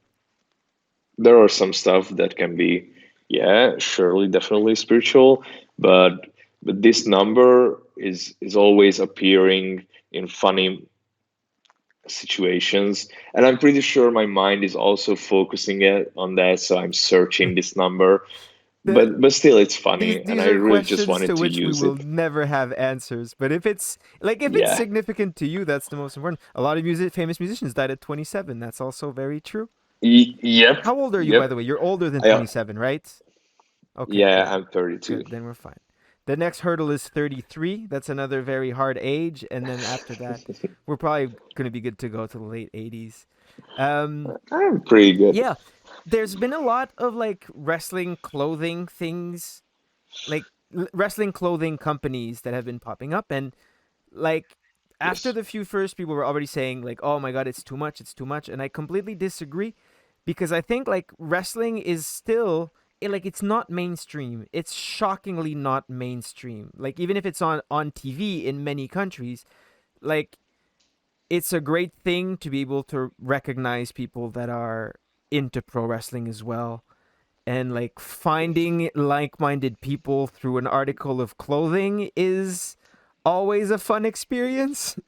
Speaker 1: there are some stuff that can be, yeah, surely, definitely spiritual, but this number is always appearing in funny situations, and I'm pretty sure my mind is also focusing it on that, so I'm searching this number,
Speaker 2: The
Speaker 1: but still it's
Speaker 2: these
Speaker 1: funny, and
Speaker 2: these
Speaker 1: I
Speaker 2: are
Speaker 1: really just
Speaker 2: questions
Speaker 1: wanted
Speaker 2: to
Speaker 1: to
Speaker 2: which we
Speaker 1: use
Speaker 2: will
Speaker 1: it.
Speaker 2: never have answers. But if it's
Speaker 1: Yeah.
Speaker 2: significant to you, that's the most important. A lot of famous musicians died at 27. That's also very true.
Speaker 1: Yep.
Speaker 2: How old are you, by
Speaker 1: Yep.
Speaker 2: the way? You're older than
Speaker 1: I,
Speaker 2: 27, right? Okay,
Speaker 1: yeah,
Speaker 2: good.
Speaker 1: I'm 32.
Speaker 2: Good. Then we're fine. The next hurdle is 33. That's another very hard age, and then after that, we're probably going to be good to go to the late 80s. Um,
Speaker 1: I'm pretty good.
Speaker 2: yeah, there's been a lot of like wrestling clothing things, like wrestling clothing companies that have been popping up, and like after
Speaker 1: Yes.
Speaker 2: the few first, people were already saying like, "Oh my god, it's too much," and I completely disagree because I think like wrestling is still like it's not mainstream. It's shockingly not mainstream. Like even if it's on TV in many countries, like it's a great thing to be able to recognize people that are into pro wrestling as well, and like finding like-minded people through an article of clothing is always a fun experience.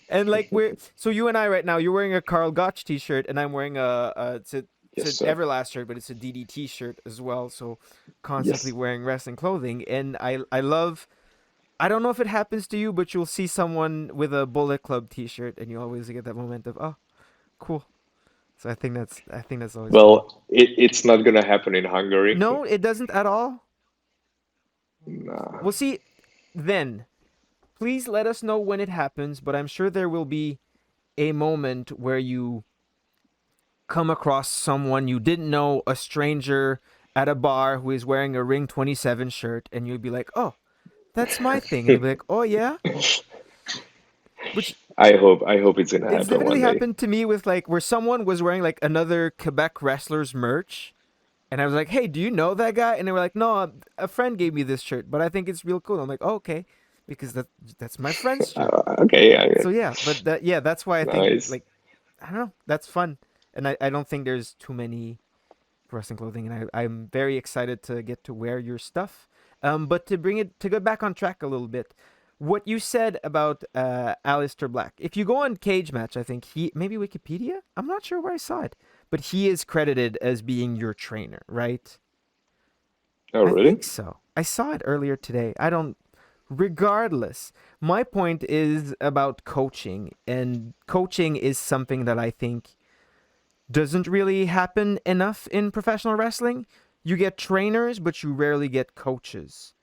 Speaker 2: And like you and I right now, you're wearing a Carl Gotch t-shirt and I'm wearing it's
Speaker 1: Yes,
Speaker 2: an
Speaker 1: sir.
Speaker 2: Everlast shirt, but it's a DDT shirt as well, so constantly
Speaker 1: Yes.
Speaker 2: wearing wrestling clothing. And I love, I don't know if it happens to you, but you'll see someone with a Bullet Club t-shirt and you always get that moment of, oh, cool. So I think that's always fun.
Speaker 1: Well, it's not gonna happen in Hungary.
Speaker 2: No, it doesn't at all.
Speaker 1: Nah.
Speaker 2: We'll see. Then please let us know when it happens. But I'm sure there will be a moment where you come across someone you didn't know, a stranger at a bar who is wearing a Ring 27 shirt, and you'll be like, "Oh, that's my thing," and they'll be like, "Oh yeah," which
Speaker 1: I hope it's gonna
Speaker 2: it's
Speaker 1: happen
Speaker 2: definitely
Speaker 1: one day.
Speaker 2: happened to me with like where someone was wearing like another Quebec wrestler's merch. And I was like, "Hey, do you know that guy?" And they were like, "No, a friend gave me this shirt, but I think it's real cool." I'm like, "Oh, okay," because that's my friend's shirt.
Speaker 1: Okay,
Speaker 2: So yeah, but that's why I think
Speaker 1: nice.
Speaker 2: like I don't know, that's fun, and I don't think there's too many wrestling clothing, and I'm very excited to get to wear your stuff. But to go back on track a little bit, what you said about Alistair Black. If you go on Cage Match, I think he maybe Wikipedia. I'm not sure where I saw it, but he is credited as being your trainer, right?
Speaker 1: Oh,
Speaker 2: I
Speaker 1: really?
Speaker 2: think so. I saw it earlier today. I don't. Regardless, my point is about coaching, and coaching is something that I think doesn't really happen enough in professional wrestling. You get trainers, but you rarely get coaches.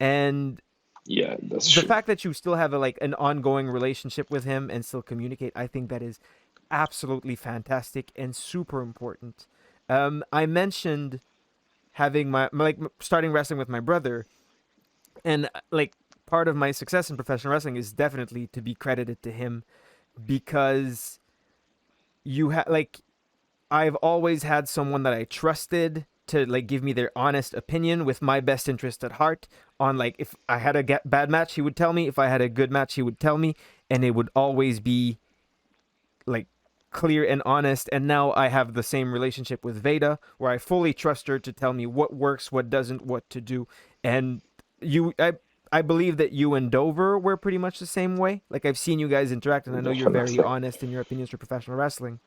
Speaker 2: And
Speaker 1: Yeah, that's
Speaker 2: the
Speaker 1: true.
Speaker 2: fact that you still have an ongoing relationship with him and still communicate, I think that is absolutely fantastic and super important. I mentioned having my like starting wrestling with my brother, and like part of my success in professional wrestling is definitely to be credited to him because you have like I've always had someone that I trusted to like give me their honest opinion with my best interest at heart on like if I had a bad match he would tell me, if I had a good match he would tell me, and it would always be like clear and honest. And now I have the same relationship with Veda where I fully trust her to tell me what works, what doesn't, what to do. And you I believe that you and Dover were pretty much the same way. Like I've seen you guys interact and I know you're very
Speaker 1: Definitely.
Speaker 2: honest in your opinions for professional wrestling.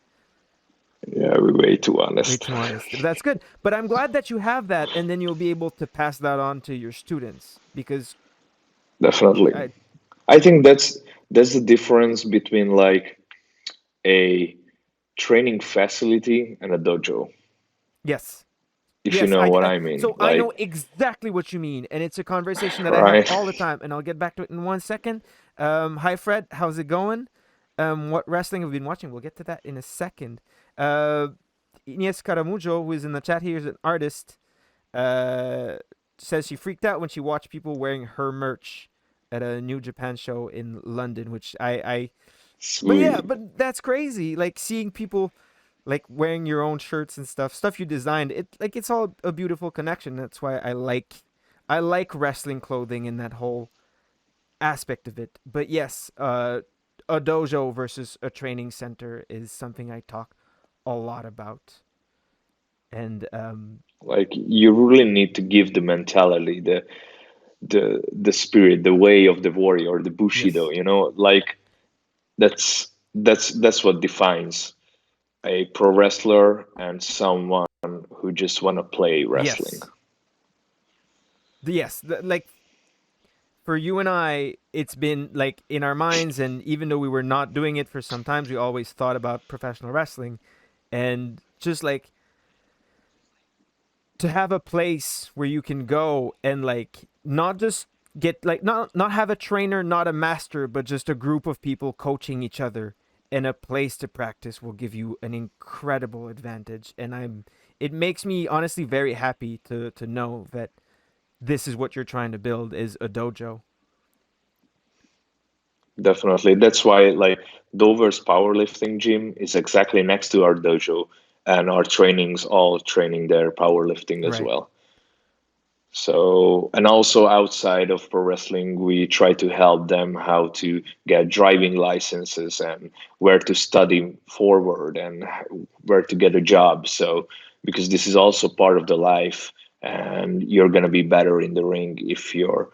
Speaker 1: Yeah, we're way too
Speaker 2: Way
Speaker 1: honest.
Speaker 2: too honest. But that's good. But I'm glad that you have that, and then you'll be able to pass that on to your students because
Speaker 1: Definitely.
Speaker 2: I
Speaker 1: I think that's the difference between like a training facility and a dojo,
Speaker 2: yes.
Speaker 1: if you
Speaker 2: Yes,
Speaker 1: know what
Speaker 2: I
Speaker 1: I mean.
Speaker 2: so I
Speaker 1: Like,
Speaker 2: know exactly what you mean, and it's a conversation that I have
Speaker 1: right?
Speaker 2: all the time, and I'll get back to it in 1 second. Hi Fred, how's it going? What wrestling have you been watching? We'll get to that in a second. Uh, Ines Caramujo, who is in the chat here, is an artist. Uh, says she freaked out when she watched people wearing her merch at a New Japan show in London, which but yeah,
Speaker 1: Sweet.
Speaker 2: but that's crazy. Like seeing people like wearing your own shirts and stuff you designed. It's all a beautiful connection. That's why I like wrestling clothing and that whole aspect of it. But yes, a dojo versus a training center is something I talk a lot about. And
Speaker 1: Like, you really need to give the mentality, the spirit, the way of the warrior, the bushido.
Speaker 2: yes,
Speaker 1: Like that's what defines a pro wrestler and someone who just want to play wrestling.
Speaker 2: yes, yes. Like for you and I, it's been like in our minds, and even though we were not doing it for some times, we always thought about professional wrestling, and just like to have a place where you can go and like not just get like not have a trainer, not a master, but just a group of people coaching each other and a place to practice will give you an incredible advantage. And it makes me honestly very happy to know that this is what you're trying to build is a dojo.
Speaker 1: Definitely. That's why, like, Dover's powerlifting gym is exactly next to our dojo, and our trainings all training there powerlifting as
Speaker 2: Right.
Speaker 1: well. So, and also outside of pro wrestling, we try to help them how to get driving licenses and where to study forward and where to get a job. So, because this is also part of the life, and you're gonna be better in the ring if you're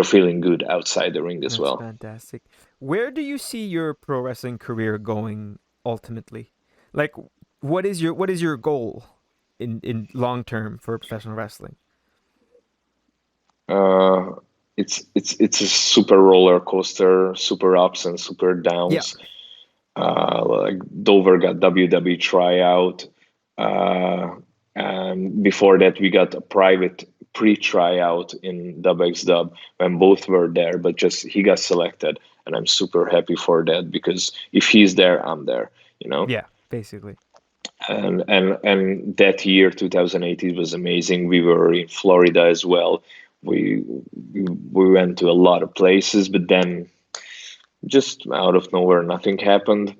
Speaker 1: feeling good outside the ring as
Speaker 2: That's
Speaker 1: well.
Speaker 2: fantastic. Where do you see your pro wrestling career going ultimately? Like what is your goal in long term for professional wrestling?
Speaker 1: Uh, it's a super roller coaster, super ups and super
Speaker 2: Yeah.
Speaker 1: downs. like Dover got WWE tryout, uh, and before that we got a private pre-tryout in WXW when both were there, but just he got selected, and I'm super happy for that because if he's there, I'm there, you know.
Speaker 2: Yeah, basically.
Speaker 1: And that year 2018 was amazing. We were in Florida as well. We we went to a lot of places, but then just out of nowhere, nothing happened.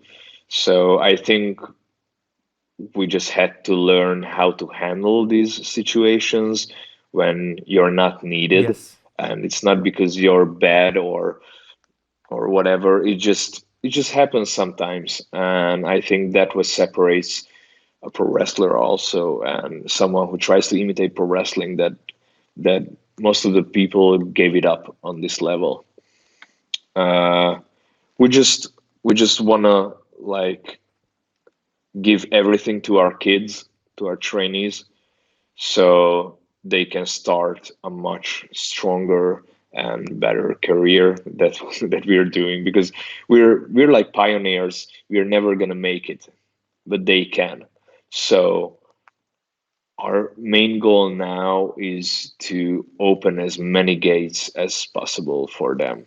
Speaker 1: So I think we just had to learn how to handle these situations when you're not needed,
Speaker 2: Yes.
Speaker 1: and it's not because you're bad or whatever. It just happens sometimes, and I think that what separates a pro wrestler also and someone who tries to imitate pro wrestling, that most of the people gave it up on this level. Uh, we just we just wanna like give everything to our kids, to our trainees, so they can start a much stronger and better career that that we're doing because we're like pioneers. We're never gonna make it, but they can. So our main goal now is to open as many gates as possible for them.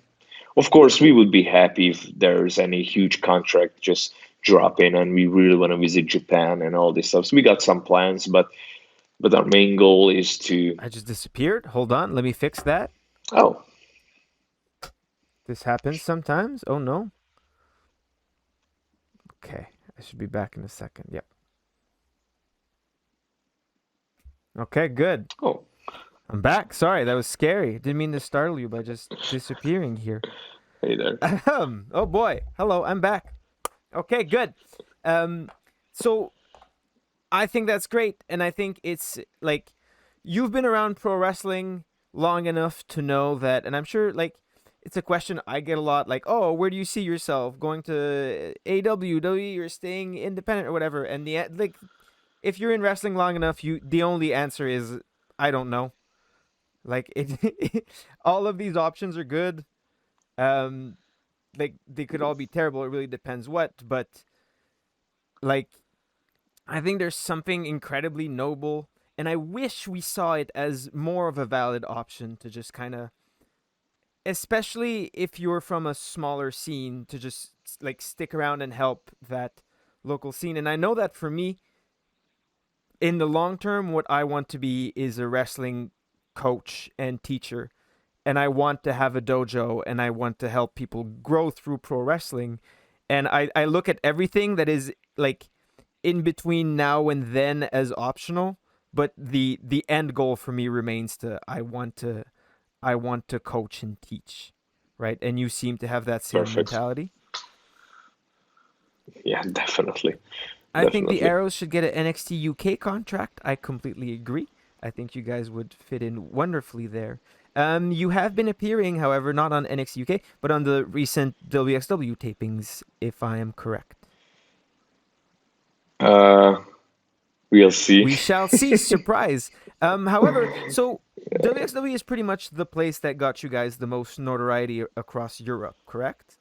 Speaker 1: Of course, we would be happy if there's any huge contract just drop in and we really want to visit Japan and all this stuff. So we got some plans, but our main goal is to.
Speaker 2: I just disappeared. Hold on. Let me fix that.
Speaker 1: Oh,
Speaker 2: This happens sometimes. Oh no. Okay. I should be back in a second. Yep. Okay, good.
Speaker 1: oh,
Speaker 2: I'm back. Sorry, that was scary. Didn't mean to startle you by just disappearing here.
Speaker 1: hey there.
Speaker 2: Oh boy. Hello, I'm back. Okay, good. Um so I think that's great, and I think it's like you've been around pro wrestling long enough to know that, and I'm sure like it's a question I get a lot, like, oh, where do you see yourself going to AW, WWE, or staying independent or whatever? And like, if you're in wrestling long enough, the only answer is I don't know. Like all of these options are good. Um, like they could all be terrible. It really depends what, but like I think there's something incredibly noble, and I wish we saw it as more of a valid option to just kind of, especially if you're from a smaller scene, to just like stick around and help that local scene. And I know that for me, in the long term, what I want to be is a wrestling coach and teacher. And I want to have a dojo and I want to help people grow through pro wrestling. And I look at everything that is like in between now and then as optional, but the end goal for me remains to I want to coach and teach, right? And you seem to have that same
Speaker 1: Perfect.
Speaker 2: mentality.
Speaker 1: Yeah, definitely,
Speaker 2: I think the
Speaker 1: definitely.
Speaker 2: Arrows should get an NXT UK contract. I completely agree. I think you guys would fit in wonderfully there. You have been appearing, however, not on NXT UK, but on the recent WXW tapings, if I am correct.
Speaker 1: Uh, we'll see.
Speaker 2: We shall see. Surprise. However, so WXW is pretty much the place that got you guys the most notoriety across Europe, correct?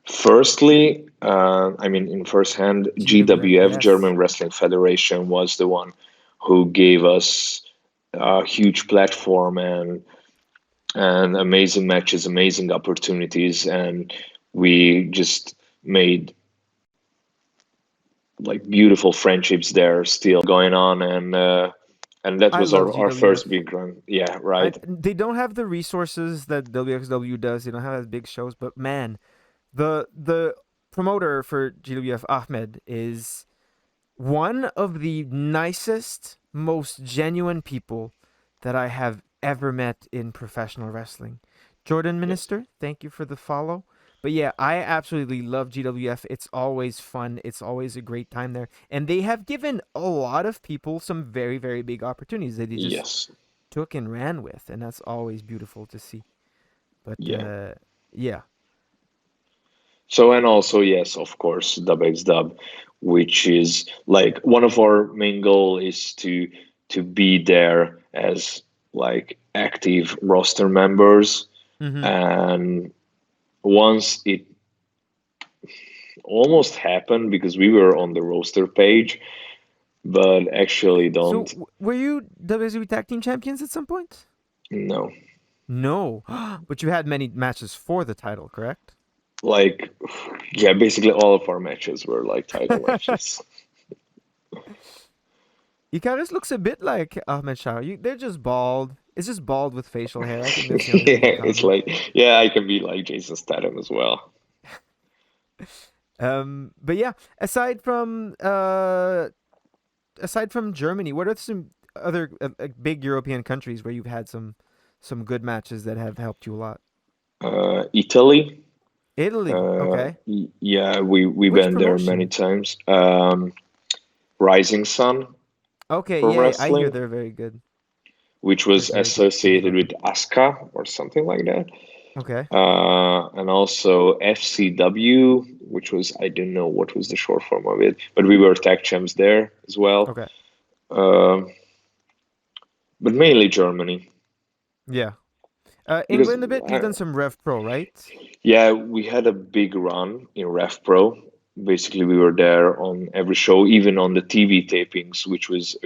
Speaker 1: Firstly, I mean, in first hand,
Speaker 2: GWF,
Speaker 1: GWF,
Speaker 2: yes.
Speaker 1: German Wrestling Federation, was the one who gave us a huge platform and amazing matches, amazing opportunities, and we just made like beautiful friendships there still going on, and that
Speaker 2: I
Speaker 1: was
Speaker 2: love
Speaker 1: our first
Speaker 2: GWF.
Speaker 1: big run. Yeah, right.
Speaker 2: They don't have the resources that WXW does. They don't have as big shows, but man, the promoter for GWF, Ahmed, is one of the nicest, most genuine people that I have ever met in professional wrestling. Jordan
Speaker 1: Yes,
Speaker 2: Minister, thank you for the follow. But yeah, I absolutely love GWF. It's always fun. It's always a great time there. And they have given a lot of people some very, very big opportunities that they just
Speaker 1: yes,
Speaker 2: took and ran with. And that's always beautiful to see. But
Speaker 1: yeah.
Speaker 2: yeah,
Speaker 1: So and also yes, of course, WXW, which is like one of our main goal is to be there as like active roster members,
Speaker 2: mm-hmm.
Speaker 1: and once it almost happened because we were on the roster page, but actually
Speaker 2: So
Speaker 1: don't.
Speaker 2: were you WWE Tag Team Champions at some point?
Speaker 1: No,
Speaker 2: No, but you had many matches for the title, correct?
Speaker 1: like, yeah, basically all of our matches were like title matches.
Speaker 2: ICARUS looks a bit like Ahmed Shah. They're just bald. It's just bald with facial hair. I think that's the only thing in
Speaker 1: Yeah, it's
Speaker 2: common.
Speaker 1: like, yeah, I can be like Jason Statham as well.
Speaker 2: But yeah, aside from Germany, what are some other big European countries where you've had some good matches that have helped you a lot?
Speaker 1: Italy,
Speaker 2: Italy, okay.
Speaker 1: yeah, we
Speaker 2: Which
Speaker 1: been there many
Speaker 2: promotion?
Speaker 1: times. Rising Sun
Speaker 2: Okay,
Speaker 1: Pro
Speaker 2: yeah, I hear
Speaker 1: Wrestling,
Speaker 2: they're very good.
Speaker 1: which
Speaker 2: Heard
Speaker 1: was
Speaker 2: very good things
Speaker 1: associated
Speaker 2: about
Speaker 1: with
Speaker 2: them.
Speaker 1: Asuka or something like that.
Speaker 2: Okay,
Speaker 1: And also FCW, which was, I don't know what was the short form of it, but we were tag champs there as well.
Speaker 2: okay,
Speaker 1: Um, but mainly Germany,
Speaker 2: yeah.
Speaker 1: because
Speaker 2: England a bit. You've done some Rev Pro, right?
Speaker 1: yeah, we had a big run in Rev Pro. Basically, we were there on every show, even on the TV tapings, which was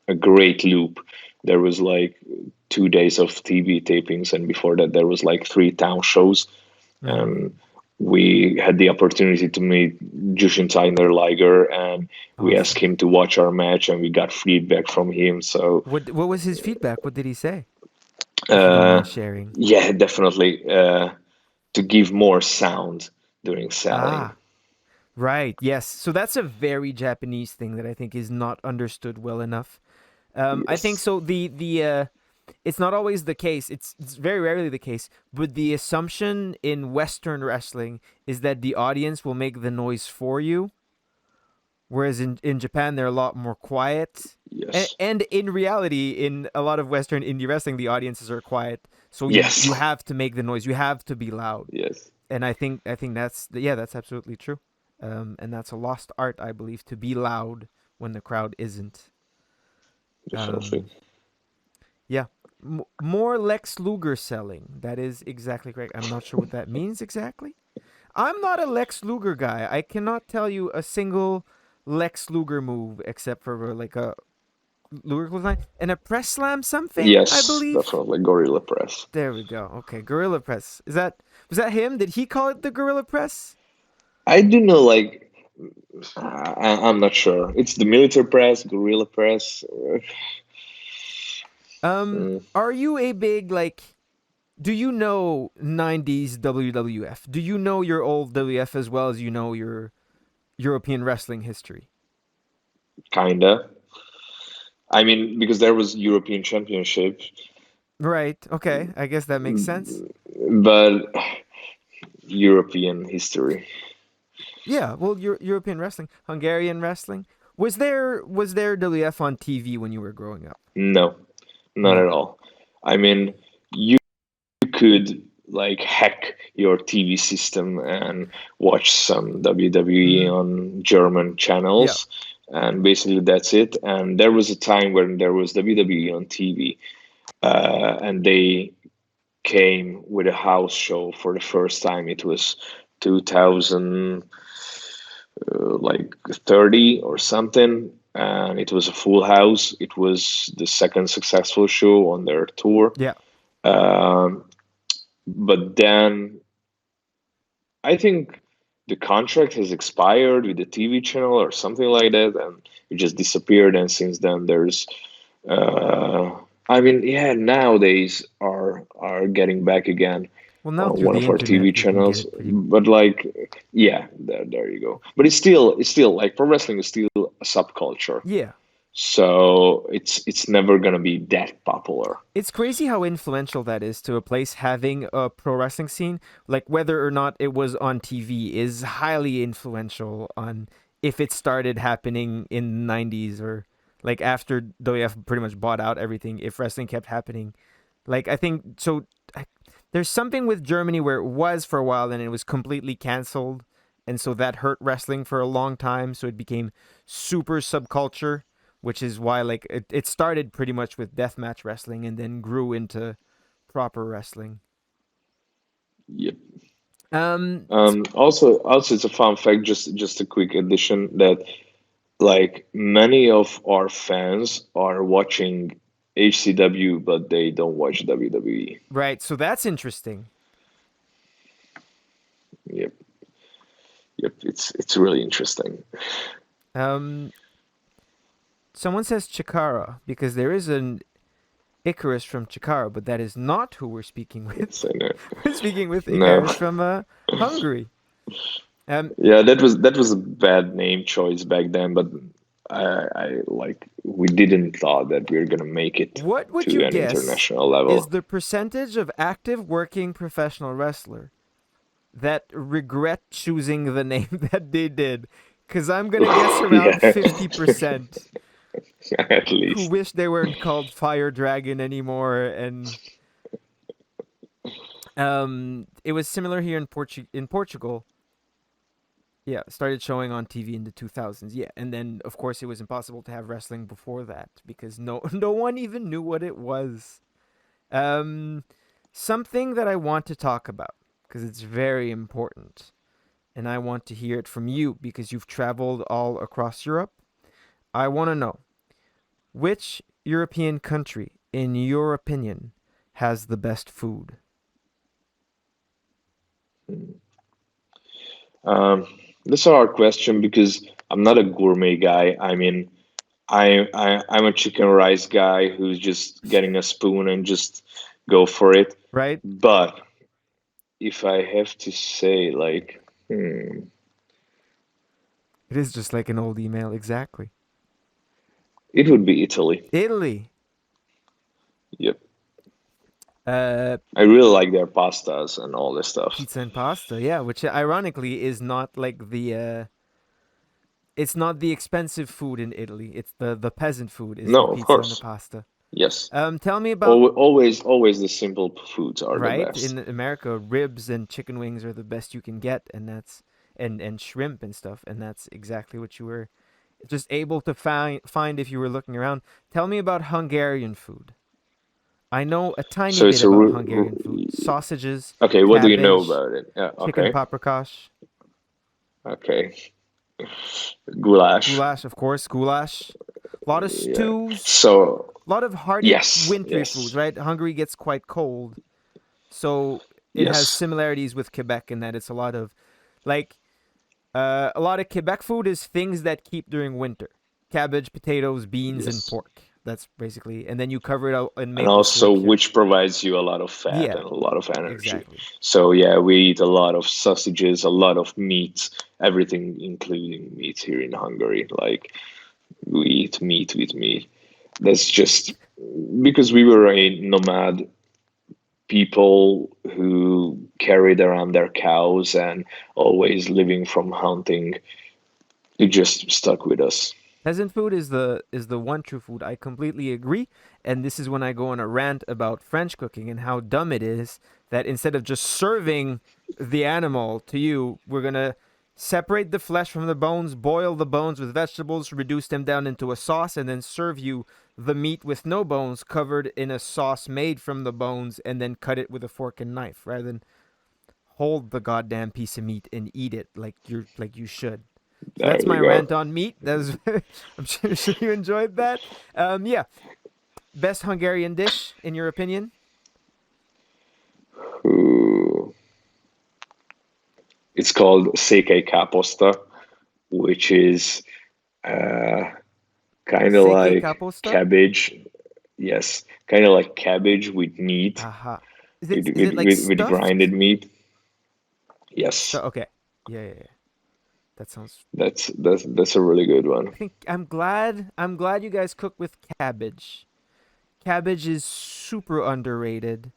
Speaker 1: a great loop. There was like 2 days of TV tapings, and before that, there was like three town shows.
Speaker 2: Mm-hmm.
Speaker 1: And we had the opportunity to meet Jushin Tyler Liger, and we asked
Speaker 2: Awesome.
Speaker 1: him to watch our match, and we got feedback from him. So,
Speaker 2: What was his feedback? What did he say? If you don't
Speaker 1: uh,
Speaker 2: mind sharing.
Speaker 1: yeah, definitely to give more sound during selling.
Speaker 2: Ah, right. Yes. So that's a very Japanese thing that I think is not understood well enough. I think
Speaker 1: Yes,
Speaker 2: so. The it's not always the case. It's very rarely the case. But the assumption in Western wrestling is that the audience will make the noise for you, whereas in Japan they're a lot more quiet.
Speaker 1: yes,
Speaker 2: And in reality, in a lot of Western indie wrestling, the audiences are quiet. So you
Speaker 1: yes,
Speaker 2: have to make the noise. You have to be loud.
Speaker 1: yes,
Speaker 2: And I think that's yeah, that's absolutely true. And that's a lost art, I believe, to be loud when the crowd isn't.
Speaker 1: definitely.
Speaker 2: Um, yeah, more Lex Luger selling. That is exactly correct. I'm not sure what that means exactly. I'm not a Lex Luger guy. I cannot tell you a single Lex Luger move except for like a Luger clothesline and a press slam something, I
Speaker 1: Yes,
Speaker 2: believe.
Speaker 1: definitely. Gorilla Press.
Speaker 2: There we go. Okay, Gorilla Press. Was that him? Did he call it the Gorilla Press?
Speaker 1: I do know, like, I'm not sure. It's the military press, Gorilla Press.
Speaker 2: Are you a big like? Do you know '90s WWF? Do you know your old WF as well as you know your European wrestling history?
Speaker 1: Kinda. I mean, because there was European Championship,
Speaker 2: Right. Okay. I guess that makes sense.
Speaker 1: but European history.
Speaker 2: Yeah. Well, European wrestling, Hungarian wrestling. Was there WF on TV when you were growing up?
Speaker 1: No, not at
Speaker 2: No.
Speaker 1: all. I mean, you could like hack your TV system and watch some WWE
Speaker 2: Mm-hmm.
Speaker 1: on German
Speaker 2: Yeah.
Speaker 1: channels, and basically that's it. And there was a time when there was WWE on TV, and they came with a house show for the first time. It was 2000 like 30 or something, and it was a full house. It was the second successful show on their tour.
Speaker 2: Yeah.
Speaker 1: um, but then I think the contract has expired with the TV channel or something like that, and it just disappeared. And since then, there's, uh, I mean, yeah, nowadays are getting back again
Speaker 2: Well, now
Speaker 1: on
Speaker 2: through
Speaker 1: one
Speaker 2: the
Speaker 1: of our
Speaker 2: internet,
Speaker 1: TV
Speaker 2: we can get
Speaker 1: channels.
Speaker 2: it pretty.
Speaker 1: But like, yeah, there you go. But it's still like pro wrestling is still a subculture,
Speaker 2: Yeah.
Speaker 1: so it's never gonna be that popular.
Speaker 2: It's crazy how influential that is to a place having a pro wrestling scene. Like whether or not it was on TV is highly influential on if it started happening in the '90s or like after WF pretty much bought out everything. If wrestling kept happening, like I think so. There's something with Germany where it was for a while and it was completely canceled, and so that hurt wrestling for a long time. So it became super subculture, which is why like it started pretty much with deathmatch wrestling and then grew into proper wrestling.
Speaker 1: Yep. Also, it's a fun fact, just a quick addition that like many of our fans are watching HCW, but they don't watch WWE.
Speaker 2: Right. So that's interesting.
Speaker 1: Yep, yep. It's really interesting.
Speaker 2: Um, someone says Chikara because there is an Icarus from Chikara, but that is not who we're speaking with.
Speaker 1: Yes, I know.
Speaker 2: We're speaking with
Speaker 1: No,
Speaker 2: Icarus from Hungary. Um,
Speaker 1: yeah, that was a bad name choice back then, but I like we didn't thought that we were gonna make it
Speaker 2: what would
Speaker 1: to
Speaker 2: you
Speaker 1: an
Speaker 2: guess
Speaker 1: international
Speaker 2: is
Speaker 1: level.
Speaker 2: the percentage of active working professional wrestler that regret choosing the name that they did? Because I'm gonna guess around
Speaker 1: Yeah,
Speaker 2: 50%
Speaker 1: at
Speaker 2: who
Speaker 1: least.
Speaker 2: wish they weren't called Fire Dragon anymore. And it was similar here in Portugal. Yeah, started showing on TV in the 2000s. Yeah, and then of course it was impossible to have wrestling before that because no one even knew what it was. Um, something that I want to talk about because it's very important, and I want to hear it from you because you've traveled all across Europe. I want to know which European country, in your opinion, has the best food.
Speaker 1: Um, that's a hard question because I'm not a gourmet guy. I mean, I'm a chicken rice guy who's just getting a spoon and just go for it.
Speaker 2: Right?
Speaker 1: But if I have to say, like,
Speaker 2: It is just like an old email, exactly.
Speaker 1: it would be Italy.
Speaker 2: Italy.
Speaker 1: Yep.
Speaker 2: Uh,
Speaker 1: I really like their pastas and all this stuff.
Speaker 2: pizza and pasta, yeah, which ironically is not like the it's not the expensive food in Italy. It's the peasant food is the
Speaker 1: No, of
Speaker 2: pizza and the
Speaker 1: course.
Speaker 2: pasta.
Speaker 1: Yes.
Speaker 2: Tell me about
Speaker 1: Always the simple foods are the
Speaker 2: right
Speaker 1: best.
Speaker 2: in America, ribs and chicken wings are the best you can get, and that's and shrimp and stuff, and that's exactly what you were just able to find if you were looking around. Tell me about Hungarian food. I know a tiny
Speaker 1: So
Speaker 2: bit
Speaker 1: it's a
Speaker 2: about Hungarian food: sausages,
Speaker 1: okay. What do you know
Speaker 2: cabbage,
Speaker 1: about it? Yeah.
Speaker 2: chicken
Speaker 1: Okay.
Speaker 2: paprikash,
Speaker 1: Okay. Goulash.
Speaker 2: goulash, of course, goulash. A lot of
Speaker 1: Yeah.
Speaker 2: stews,
Speaker 1: So
Speaker 2: a lot of hearty
Speaker 1: yes,
Speaker 2: wintry foods,
Speaker 1: yes,
Speaker 2: right? Hungary gets quite cold, so it has
Speaker 1: yes,
Speaker 2: similarities with Quebec in that it's a lot of like a lot of Quebec food is things that keep during winter: cabbage, potatoes, beans, and
Speaker 1: yes.
Speaker 2: pork. That's basically, and then you cover it out in
Speaker 1: And
Speaker 2: maple
Speaker 1: also,
Speaker 2: syrup here.
Speaker 1: which provides you a lot of fat
Speaker 2: Yeah,
Speaker 1: and a lot of energy.
Speaker 2: exactly.
Speaker 1: So yeah, we eat a lot of sausages, a lot of meat, everything including meat here in Hungary. Like we eat meat with me. That's just because we were a nomad people who carried around their cows and always living from hunting. It just stuck with us.
Speaker 2: Peasant food is the one true food. I completely agree, and this is when I go on a rant about French cooking and how dumb it is that instead of just serving the animal to you, we're gonna separate the flesh from the bones, boil the bones with vegetables, reduce them down into a sauce, and then serve you the meat with no bones covered in a sauce made from the bones, and then cut it with a fork and knife rather than hold the goddamn piece of meat and eat it like you should. So
Speaker 1: There
Speaker 2: that's
Speaker 1: we
Speaker 2: my
Speaker 1: go.
Speaker 2: rant on meat. That's I'm sure you enjoyed that. Yeah, best Hungarian dish in your opinion?
Speaker 1: Ooh. It's called Székely Káposzta, which is uh, kind of
Speaker 2: Seke
Speaker 1: like
Speaker 2: kaposta.
Speaker 1: cabbage. Yes, kind of like cabbage with meat,
Speaker 2: Aha.
Speaker 1: with,
Speaker 2: Is
Speaker 1: with,
Speaker 2: it like
Speaker 1: with, with grinded
Speaker 2: stuffed?
Speaker 1: meat. Yes,
Speaker 2: Okay. Yeah, yeah, yeah. That sounds.
Speaker 1: that's a really good one.
Speaker 2: I think I'm glad you guys cook with cabbage. Cabbage is super underrated.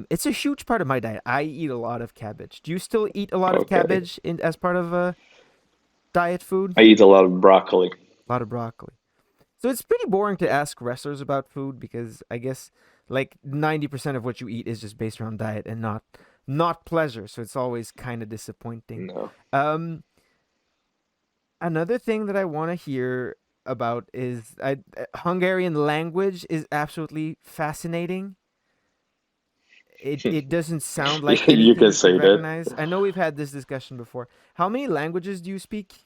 Speaker 2: It's a huge part of my diet. I eat a lot of cabbage. Do you still eat a lot of
Speaker 1: Okay.
Speaker 2: cabbage in as part of diet food?
Speaker 1: I eat a lot of broccoli.
Speaker 2: A lot of broccoli. So it's pretty boring to ask wrestlers about food because I guess like 90% of what you eat is just based around diet and not pleasure. So it's always kind of disappointing.
Speaker 1: No.
Speaker 2: Um, another thing that I want to hear about is Hungarian language is absolutely fascinating. it doesn't sound like
Speaker 1: You
Speaker 2: anything
Speaker 1: can
Speaker 2: that you'd
Speaker 1: say that.
Speaker 2: recognize. I know we've had this discussion before. How many languages do you speak?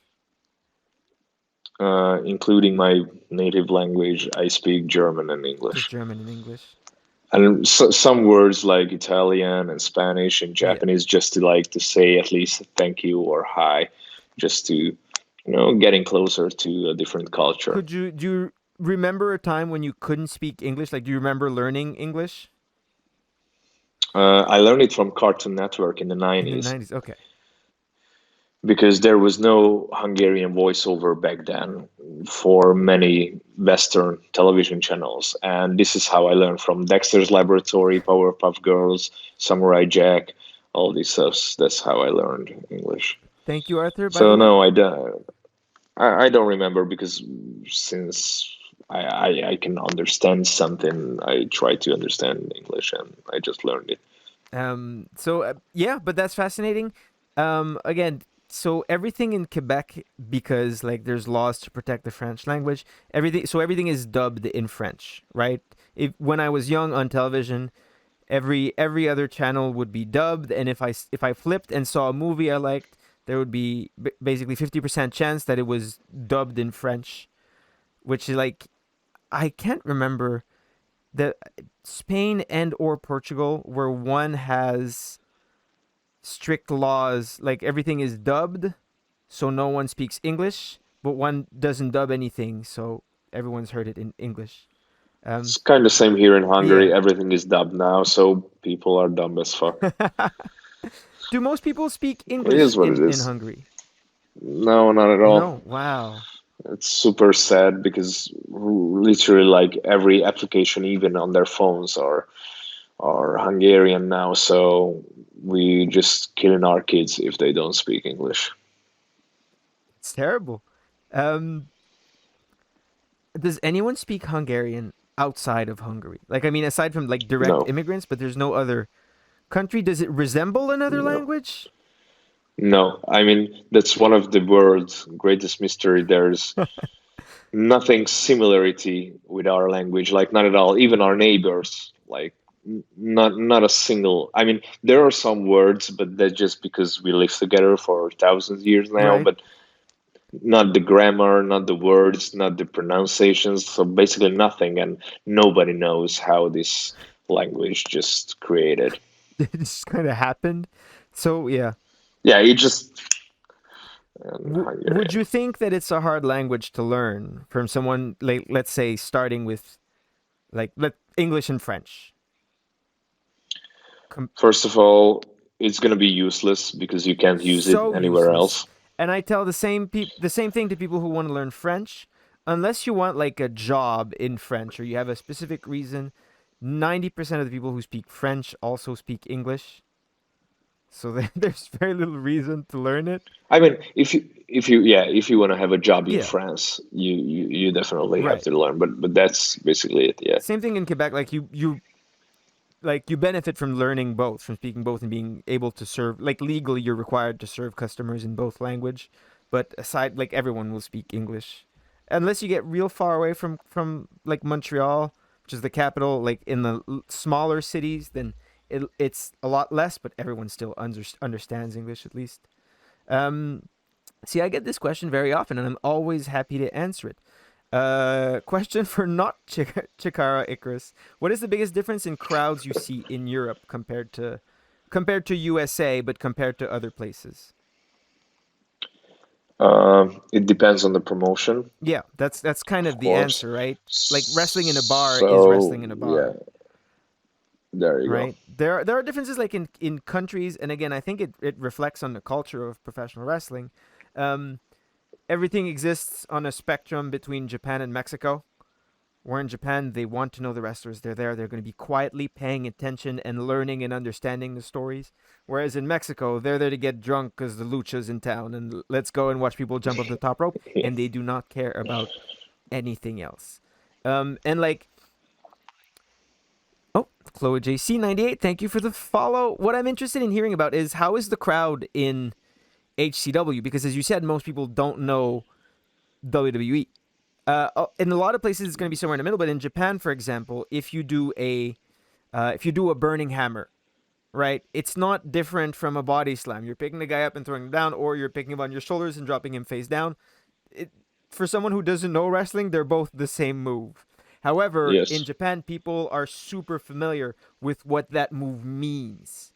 Speaker 1: Including my native language, I speak German and
Speaker 2: Just
Speaker 1: English.
Speaker 2: German and English.
Speaker 1: And some words like Italian and Spanish and
Speaker 2: Yeah.
Speaker 1: Japanese, just to like to say at least thank you or hi, just to, getting closer to a different culture.
Speaker 2: Could you do you remember a time when you couldn't speak English? Like, do you remember learning English
Speaker 1: I learned it from Cartoon Network in the
Speaker 2: in the
Speaker 1: 90s
Speaker 2: '90s? Okay.
Speaker 1: because there was no Hungarian voiceover back then for many Western television channels. And this is how I learned from Dexter's Laboratory, Powerpuff Girls, Samurai Jack, all these stuff. That's how I learned English.
Speaker 2: Thank you, Arthur. By the
Speaker 1: So
Speaker 2: way.
Speaker 1: no, I don't remember because since I can understand something, I try to understand English and I just learned it.
Speaker 2: So yeah, but that's fascinating. Again, so everything in Quebec, because like there's laws to protect the French language. Everything is dubbed in French, right? If when I was young on television, every other channel would be dubbed, and if I flipped and saw a movie I liked, there would be basically 50% chance that it was dubbed in French, which is like I can't remember the Spain and or Portugal where one has strict laws, like everything is dubbed, so no one speaks English, but one doesn't dub anything, so everyone's heard it in English. Um,
Speaker 1: It's kind of same here in
Speaker 2: yeah.
Speaker 1: Hungary. Everything is dubbed now, so people are dumb as fuck.
Speaker 2: Do most people speak
Speaker 1: It
Speaker 2: English
Speaker 1: is what it
Speaker 2: in
Speaker 1: is.
Speaker 2: Hungary?
Speaker 1: No, not at all.
Speaker 2: No. Wow.
Speaker 1: It's super sad because literally like every application, even on their phones, are Hungarian now. So we just killing our kids if they don't speak English.
Speaker 2: It's terrible. Um, does anyone speak Hungarian outside of Hungary? Like, I mean, aside from like direct
Speaker 1: No,
Speaker 2: immigrants, but there's no other country. Does it resemble another
Speaker 1: no,
Speaker 2: language?
Speaker 1: no. I mean, that's one of the world's greatest mystery. There's nothing similarity with our language, like not at all. Even our neighbors, like not a single. I mean, there are some words, but that's just because we live together for thousands of years now.
Speaker 2: Right.
Speaker 1: But not the grammar, not the words, not the pronunciations. So basically nothing, and nobody knows how this language just created.
Speaker 2: It just kind of happened. So yeah.
Speaker 1: Yeah, it just
Speaker 2: Would
Speaker 1: Hungarian.
Speaker 2: you think that it's a hard language to learn from someone like, let's say, starting with like let English and French? Com-
Speaker 1: First of all, it's gonna be useless because you can't use it
Speaker 2: so
Speaker 1: anywhere
Speaker 2: useless.
Speaker 1: else.
Speaker 2: And I tell the same thing to people who want to learn French. Unless you want like a job in French or you have a specific reason, 90% of the people who speak French also speak English. So there's very little reason to learn it.
Speaker 1: I mean, if you want to have a job in
Speaker 2: Yeah,
Speaker 1: France, you definitely have
Speaker 2: right.
Speaker 1: to learn. But that's basically it. Yeah.
Speaker 2: Same thing in Quebec. Like you benefit from learning both, from speaking both and being able to serve. Like legally, you're required to serve customers in both language. But aside, like everyone will speak English, unless you get real far away from like Montreal, which is the capital. Like in the smaller cities, then it's a lot less. But everyone still understands English at least. Um, See, I get this question very often, and I'm always happy to answer it. Question for not Chikara Icarus. What is the biggest difference in crowds you see in Europe compared to USA, but compared to other places?
Speaker 1: It depends on the promotion,
Speaker 2: Yeah, that's kind
Speaker 1: of
Speaker 2: of the
Speaker 1: course.
Speaker 2: answer, right? Like wrestling in a bar is
Speaker 1: So
Speaker 2: wrestling in a
Speaker 1: yeah,
Speaker 2: bar,
Speaker 1: there you go.
Speaker 2: right? There are differences like in countries, and again, I think it reflects on the culture of professional wrestling. Um, Everything exists on a spectrum between Japan and Mexico. Where in Japan, they want to know the wrestlers. They're there. They're going to be quietly paying attention and learning and understanding the stories. Whereas in Mexico, they're there to get drunk because the lucha's in town and let's go and watch people jump off the top rope. And they do not care about anything else. And like, oh, Chloe JC98, thank you for the follow. What I'm interested in hearing about is how is the crowd in HCW? Because as you said, most people don't know WWE. In a lot of places, it's going to be somewhere in the middle. But in Japan, for example, if you do a burning hammer, right? It's not different from a body slam. You're picking the guy up and throwing him down, or you're picking him on your shoulders and dropping him face down. It, for someone who doesn't know wrestling, they're both the same move. However, in
Speaker 1: Yes.
Speaker 2: Japan, people are super familiar with what that move means.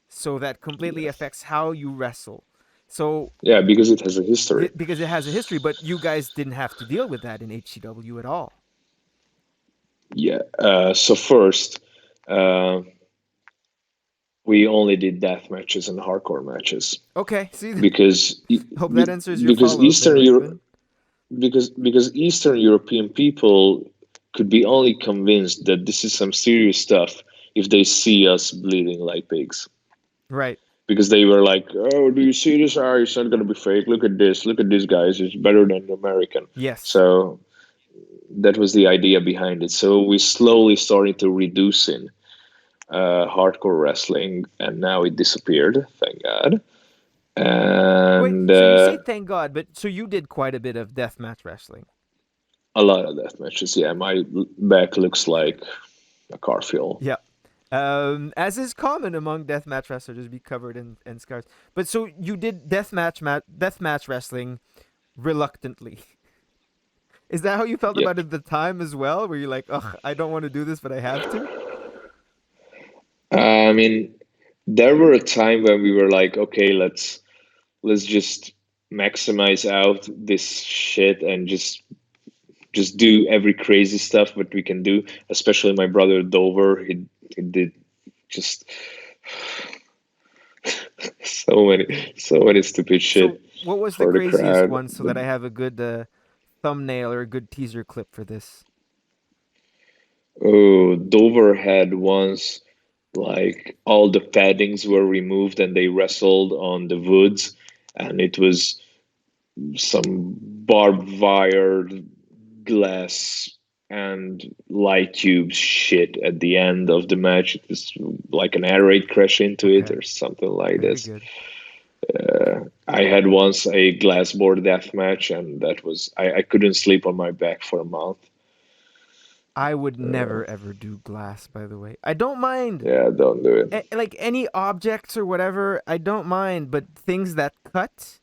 Speaker 2: So that completely
Speaker 1: Yes.
Speaker 2: affects how you wrestle. So
Speaker 1: Yeah, because it has a history.
Speaker 2: because it has a history, but you guys didn't have to deal with that in HCW at all.
Speaker 1: Yeah. So first, uh, we only did death matches and hardcore matches
Speaker 2: Okay, see,
Speaker 1: because
Speaker 2: hope that answers your
Speaker 1: because
Speaker 2: follow up there, Raven.
Speaker 1: Because Eastern European people could be only convinced that this is some serious stuff if they see us bleeding like pigs.
Speaker 2: Right.
Speaker 1: Because they were like, "Oh, do you see this? Ah, it's not gonna be fake. Look at this. Look at this, guys. It's better than the American."
Speaker 2: Yes.
Speaker 1: So that was the idea behind it. So we slowly started to reduce in hardcore wrestling, and now it disappeared. Thank God.
Speaker 2: Wait,
Speaker 1: And
Speaker 2: so you say thank God, but so you did quite a bit of deathmatch wrestling.
Speaker 1: a lot of death matches. Yeah, my back looks like a car fuel.
Speaker 2: Yeah. As is common among deathmatch wrestlers, to be covered in scars. But so you did deathmatch wrestling reluctantly. Is that how you felt
Speaker 1: Yep.
Speaker 2: about it at the time as well? Where you're like, ugh, I don't want to do this, but I have to?
Speaker 1: I mean, there were a time when we were like, okay, let's just maximize out this shit and just do every crazy stuff that we can do. Especially my brother Dover, he did just so many stupid
Speaker 2: So
Speaker 1: shit
Speaker 2: what was the
Speaker 1: for the
Speaker 2: craziest
Speaker 1: crowd.
Speaker 2: one so that I have a good thumbnail or a good teaser clip for this?
Speaker 1: Oh, Dover had once like all the paddings were removed and they wrestled on the woods, and it was some barbed wire, glass, and light tubes shit at the end of the match. It was like an air raid crash into it
Speaker 2: Okay,
Speaker 1: or something like
Speaker 2: very
Speaker 1: this.
Speaker 2: good.
Speaker 1: I had once a glass board death match, and that was I couldn't sleep on my back for a month.
Speaker 2: I would never ever do glass, by the way. I don't mind
Speaker 1: Yeah, don't do it.
Speaker 2: like any objects or whatever. I don't mind, but things that cut,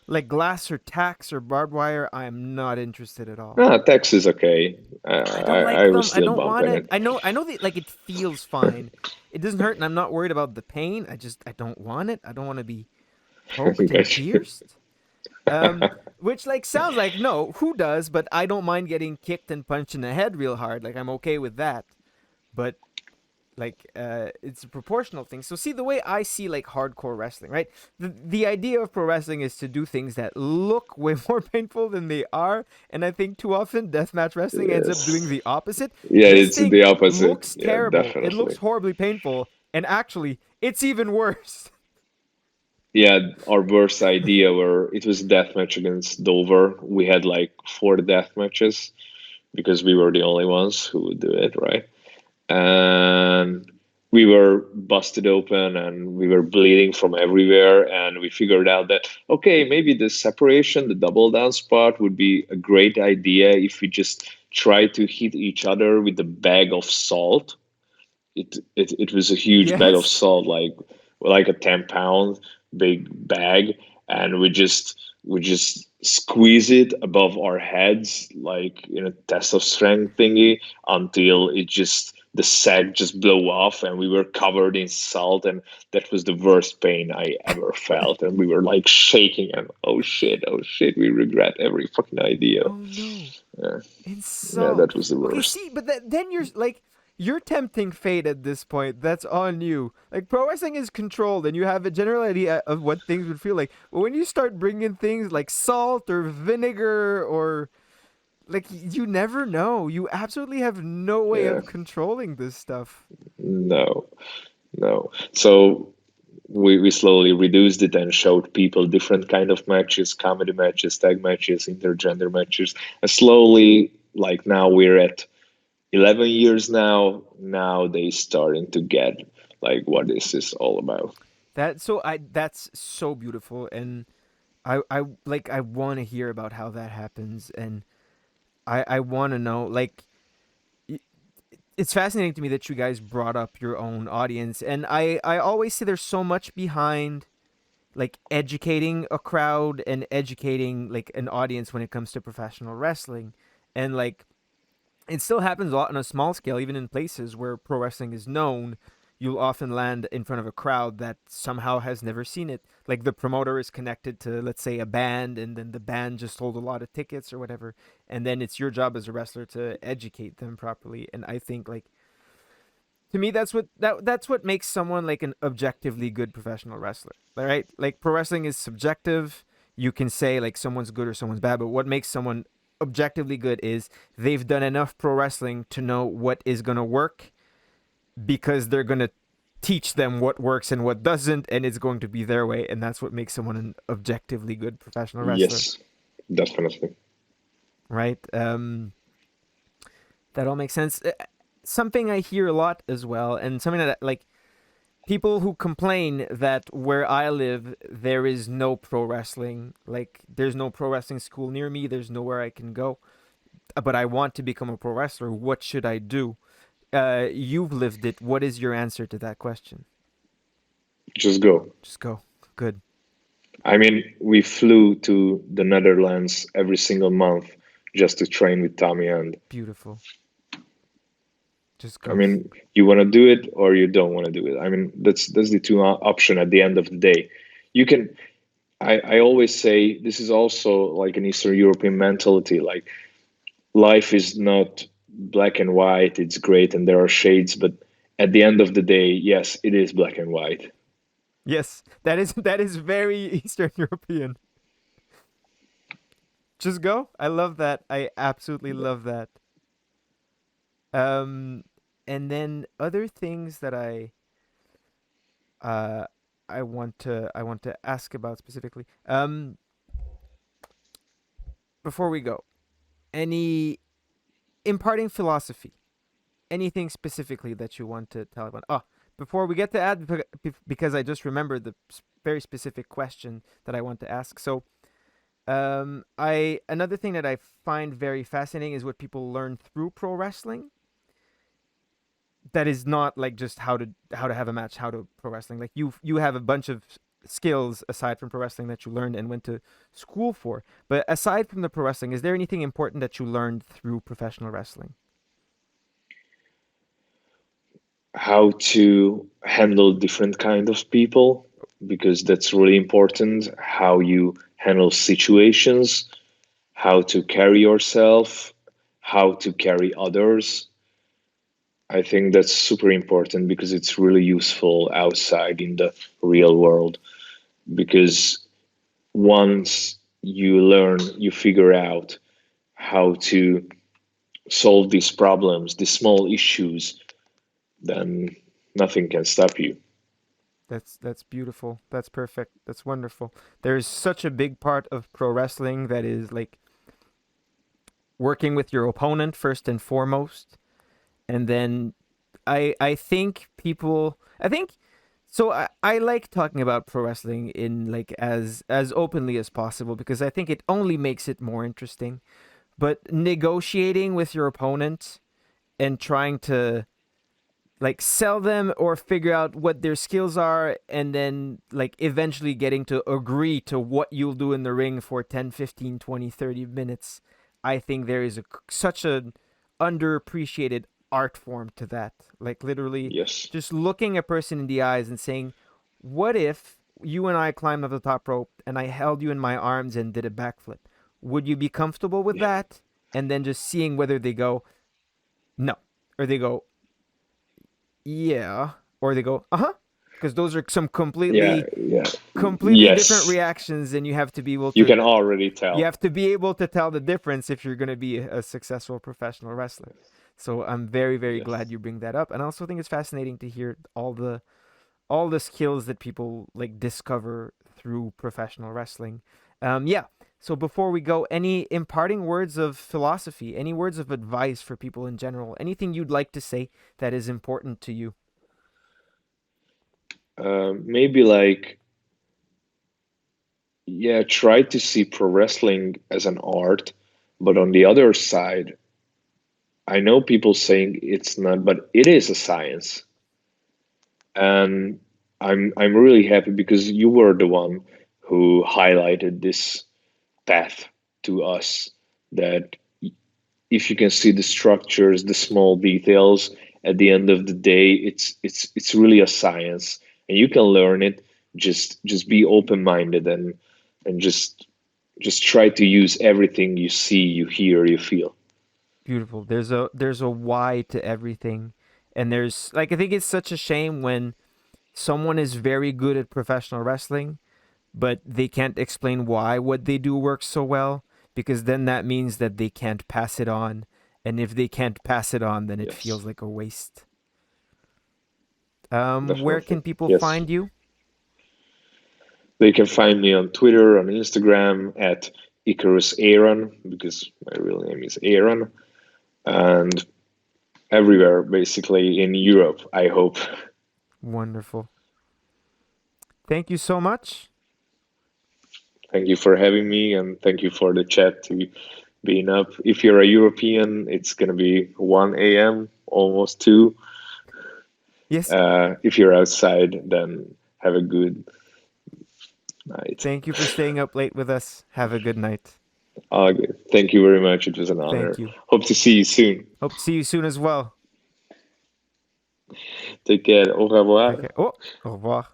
Speaker 2: like glass or tacks or barbed wire, I am not interested at all.
Speaker 1: Ah, Tex is okay.
Speaker 2: I don't
Speaker 1: I
Speaker 2: like
Speaker 1: was
Speaker 2: them. I
Speaker 1: still
Speaker 2: don't want
Speaker 1: bumping
Speaker 2: it.
Speaker 1: it.
Speaker 2: I know that like it feels fine. It doesn't hurt and I'm not worried about the pain. I don't want it. I don't want to be poked and
Speaker 1: Gotcha.
Speaker 2: pierced. Um which like sounds like no, who does, but I don't mind getting kicked and punched in the head real hard. Like I'm okay with that. But like it's a proportional thing. So see the way I see like hardcore wrestling, right? The idea of pro wrestling is to do things that look way more painful than they are, and I think too often deathmatch wrestling ends up doing
Speaker 1: Yes.
Speaker 2: the opposite.
Speaker 1: Yeah,
Speaker 2: This
Speaker 1: it's
Speaker 2: thing
Speaker 1: the opposite.
Speaker 2: looks
Speaker 1: Yeah,
Speaker 2: terrible, it looks
Speaker 1: definitely.
Speaker 2: horribly painful, and actually it's even worse.
Speaker 1: Yeah, our worst idea were it was a death match against Dover. We had like four death matches because we were the only ones who would do it, right? And we were busted open and we were bleeding from everywhere. And we figured out that, okay, maybe the separation, the double down spot would be a great idea if we just try to hit each other with a bag of salt. It was a huge bag of
Speaker 2: Yes.
Speaker 1: salt, like a 10 pound big bag, and we just squeeze it above our heads like in a test of strength thingy until it just the sack just blow off and we were covered in salt, and that was the worst pain I ever felt, and we were like shaking and oh shit, we regret every fucking idea.
Speaker 2: Oh no.
Speaker 1: Yeah, yeah,
Speaker 2: Insult.
Speaker 1: that was the
Speaker 2: Okay,
Speaker 1: worst.
Speaker 2: see, but then you're like you're tempting fate at this point. That's on you. Like pro wrestling is controlled, and you have a general idea of what things would feel like. But when you start bringing things like salt or vinegar or like you never know. You absolutely have no way
Speaker 1: Yeah,
Speaker 2: of controlling this stuff.
Speaker 1: no. No. So we slowly reduced it and showed people different kind of matches, comedy matches, tag matches, intergender matches. And slowly, like now we're at 11 years now. Now they starting to get like what this is all about.
Speaker 2: That's so beautiful, and I like I want to hear about how that happens, and I want to know like it's fascinating to me that you guys brought up your own audience, and I always say there's so much behind like educating a crowd and educating like an audience when it comes to professional wrestling, and like it still happens a lot on a small scale, even in places where pro wrestling is known. You'll often land in front of a crowd that somehow has never seen it. Like the promoter is connected to, let's say, a band, and then the band just sold a lot of tickets or whatever. And then it's your job as a wrestler to educate them properly. And I think, like, to me, that's what makes someone like an objectively good professional wrestler. Right? Like pro wrestling is subjective. You can say like someone's good or someone's bad, but what makes someone objectively good is they've done enough pro wrestling to know what is going to work, because they're going to teach them what works and what doesn't, and it's going to be their way, and that's what makes someone an objectively good professional wrestler.
Speaker 1: Yes, definitely.
Speaker 2: Right? That all makes sense. Something I hear a lot as well, and something that like people who complain that where I live there is no pro wrestling, like there's no pro wrestling school near me, there's nowhere I can go, but I want to become a pro wrestler. What should I do? You've lived it. What is your answer to that question?
Speaker 1: Just go.
Speaker 2: Just go. Good.
Speaker 1: I mean, we flew to the Netherlands every single month just to train with Tommy, and
Speaker 2: Beautiful. Just
Speaker 1: I
Speaker 2: go.
Speaker 1: mean, you want to do it or you don't want to do it. I mean, that's the two option at the end of the day. You can. I always say this is also like an Eastern European mentality. Like life is not black and white. It's great and there are shades, but at the end of the day, yes, it is black and white.
Speaker 2: Yes, that is very Eastern European. Just go. I love that. I absolutely love that. Um, and then other things that uh I want to ask about specifically. Before we go, any imparting philosophy, anything specifically that you want to tell everyone? Oh, before we get to add, because I just remembered the very specific question that I want to ask. So, I another thing that I find very fascinating is what people learn through pro wrestling. That is not like just how to have a match, how to pro wrestling. Like you have a bunch of skills aside from pro wrestling that you learned and went to school for. But aside from the pro wrestling, is there anything important that you learned through professional wrestling?
Speaker 1: How to handle different kind of people, because that's really important. How you handle situations, how to carry yourself, how to carry others. I think that's super important because it's really useful outside in the real world. Because once you learn, you figure out how to solve these problems, these small issues, then nothing can stop you.
Speaker 2: That's beautiful. That's perfect. That's wonderful. There's such a big part of pro wrestling that is like working with your opponent first and foremost, and then I think people I think so I like talking about pro wrestling in like as openly as possible, because I think it only makes it more interesting. But negotiating with your opponent and trying to like sell them or figure out what their skills are, and then like eventually getting to agree to what you'll do in the ring for 10, 15, 20, 30 minutes, I think there is such an underappreciated art form to that. Like literally
Speaker 1: Yes.
Speaker 2: just looking a person in the eyes and saying, what if you and I climbed up the top rope and I held you in my arms and did a backflip? Would you be comfortable with that? And then just seeing whether they go no, or they go yeah, or they go uh-huh, because those are some
Speaker 1: Yeah,
Speaker 2: completely
Speaker 1: yeah.
Speaker 2: completely different
Speaker 1: Yes.
Speaker 2: reactions, and
Speaker 1: You can already
Speaker 2: you
Speaker 1: tell.
Speaker 2: have to be able to tell the difference if you're going to be a successful professional wrestler. So I'm very very glad
Speaker 1: Yes.
Speaker 2: you bring that up, and I also think it's fascinating to hear all the skills that people like discover through professional wrestling. Yeah. So before we go, any imparting words of philosophy, any words of advice for people in general, anything you'd like to say that is important to you?
Speaker 1: Maybe like, yeah, try to see pro wrestling as an art, but on the other side, I know people saying it's not, but it is a science. And I'm really happy because you were the one who highlighted this path to us, that if you can see the structures, the small details, at the end of the day, it's really a science, and you can learn it. Just be open minded, and just try to use everything you see, you hear, you feel.
Speaker 2: Beautiful. There's a why to everything. And there's like I think it's such a shame when someone is very good at professional wrestling, but they can't explain why what they do works so well, because then that means that they can't pass it on. And if they can't pass it on, then it
Speaker 1: Yes,
Speaker 2: feels like a waste. Where
Speaker 1: definitely.
Speaker 2: can people
Speaker 1: Yes.
Speaker 2: find you?
Speaker 1: They can find me on Twitter, on Instagram at Icarus Aaron, because my real name is Aaron, and everywhere basically in Europe, I hope.
Speaker 2: Wonderful. Thank you so much.
Speaker 1: Thank you for having me, and thank you for the chat to being up. If you're a European, it's gonna be 1 a.m., almost 2.
Speaker 2: Yes.
Speaker 1: If you're outside, then have a good night.
Speaker 2: Thank you for staying up late with us. Have a good night.
Speaker 1: Okay. Thank you very much. It was an
Speaker 2: Thank
Speaker 1: honor.
Speaker 2: you.
Speaker 1: Hope to see you soon.
Speaker 2: Hope to see you soon as well.
Speaker 1: Take care. Au revoir.
Speaker 2: Take care. Oh, au revoir.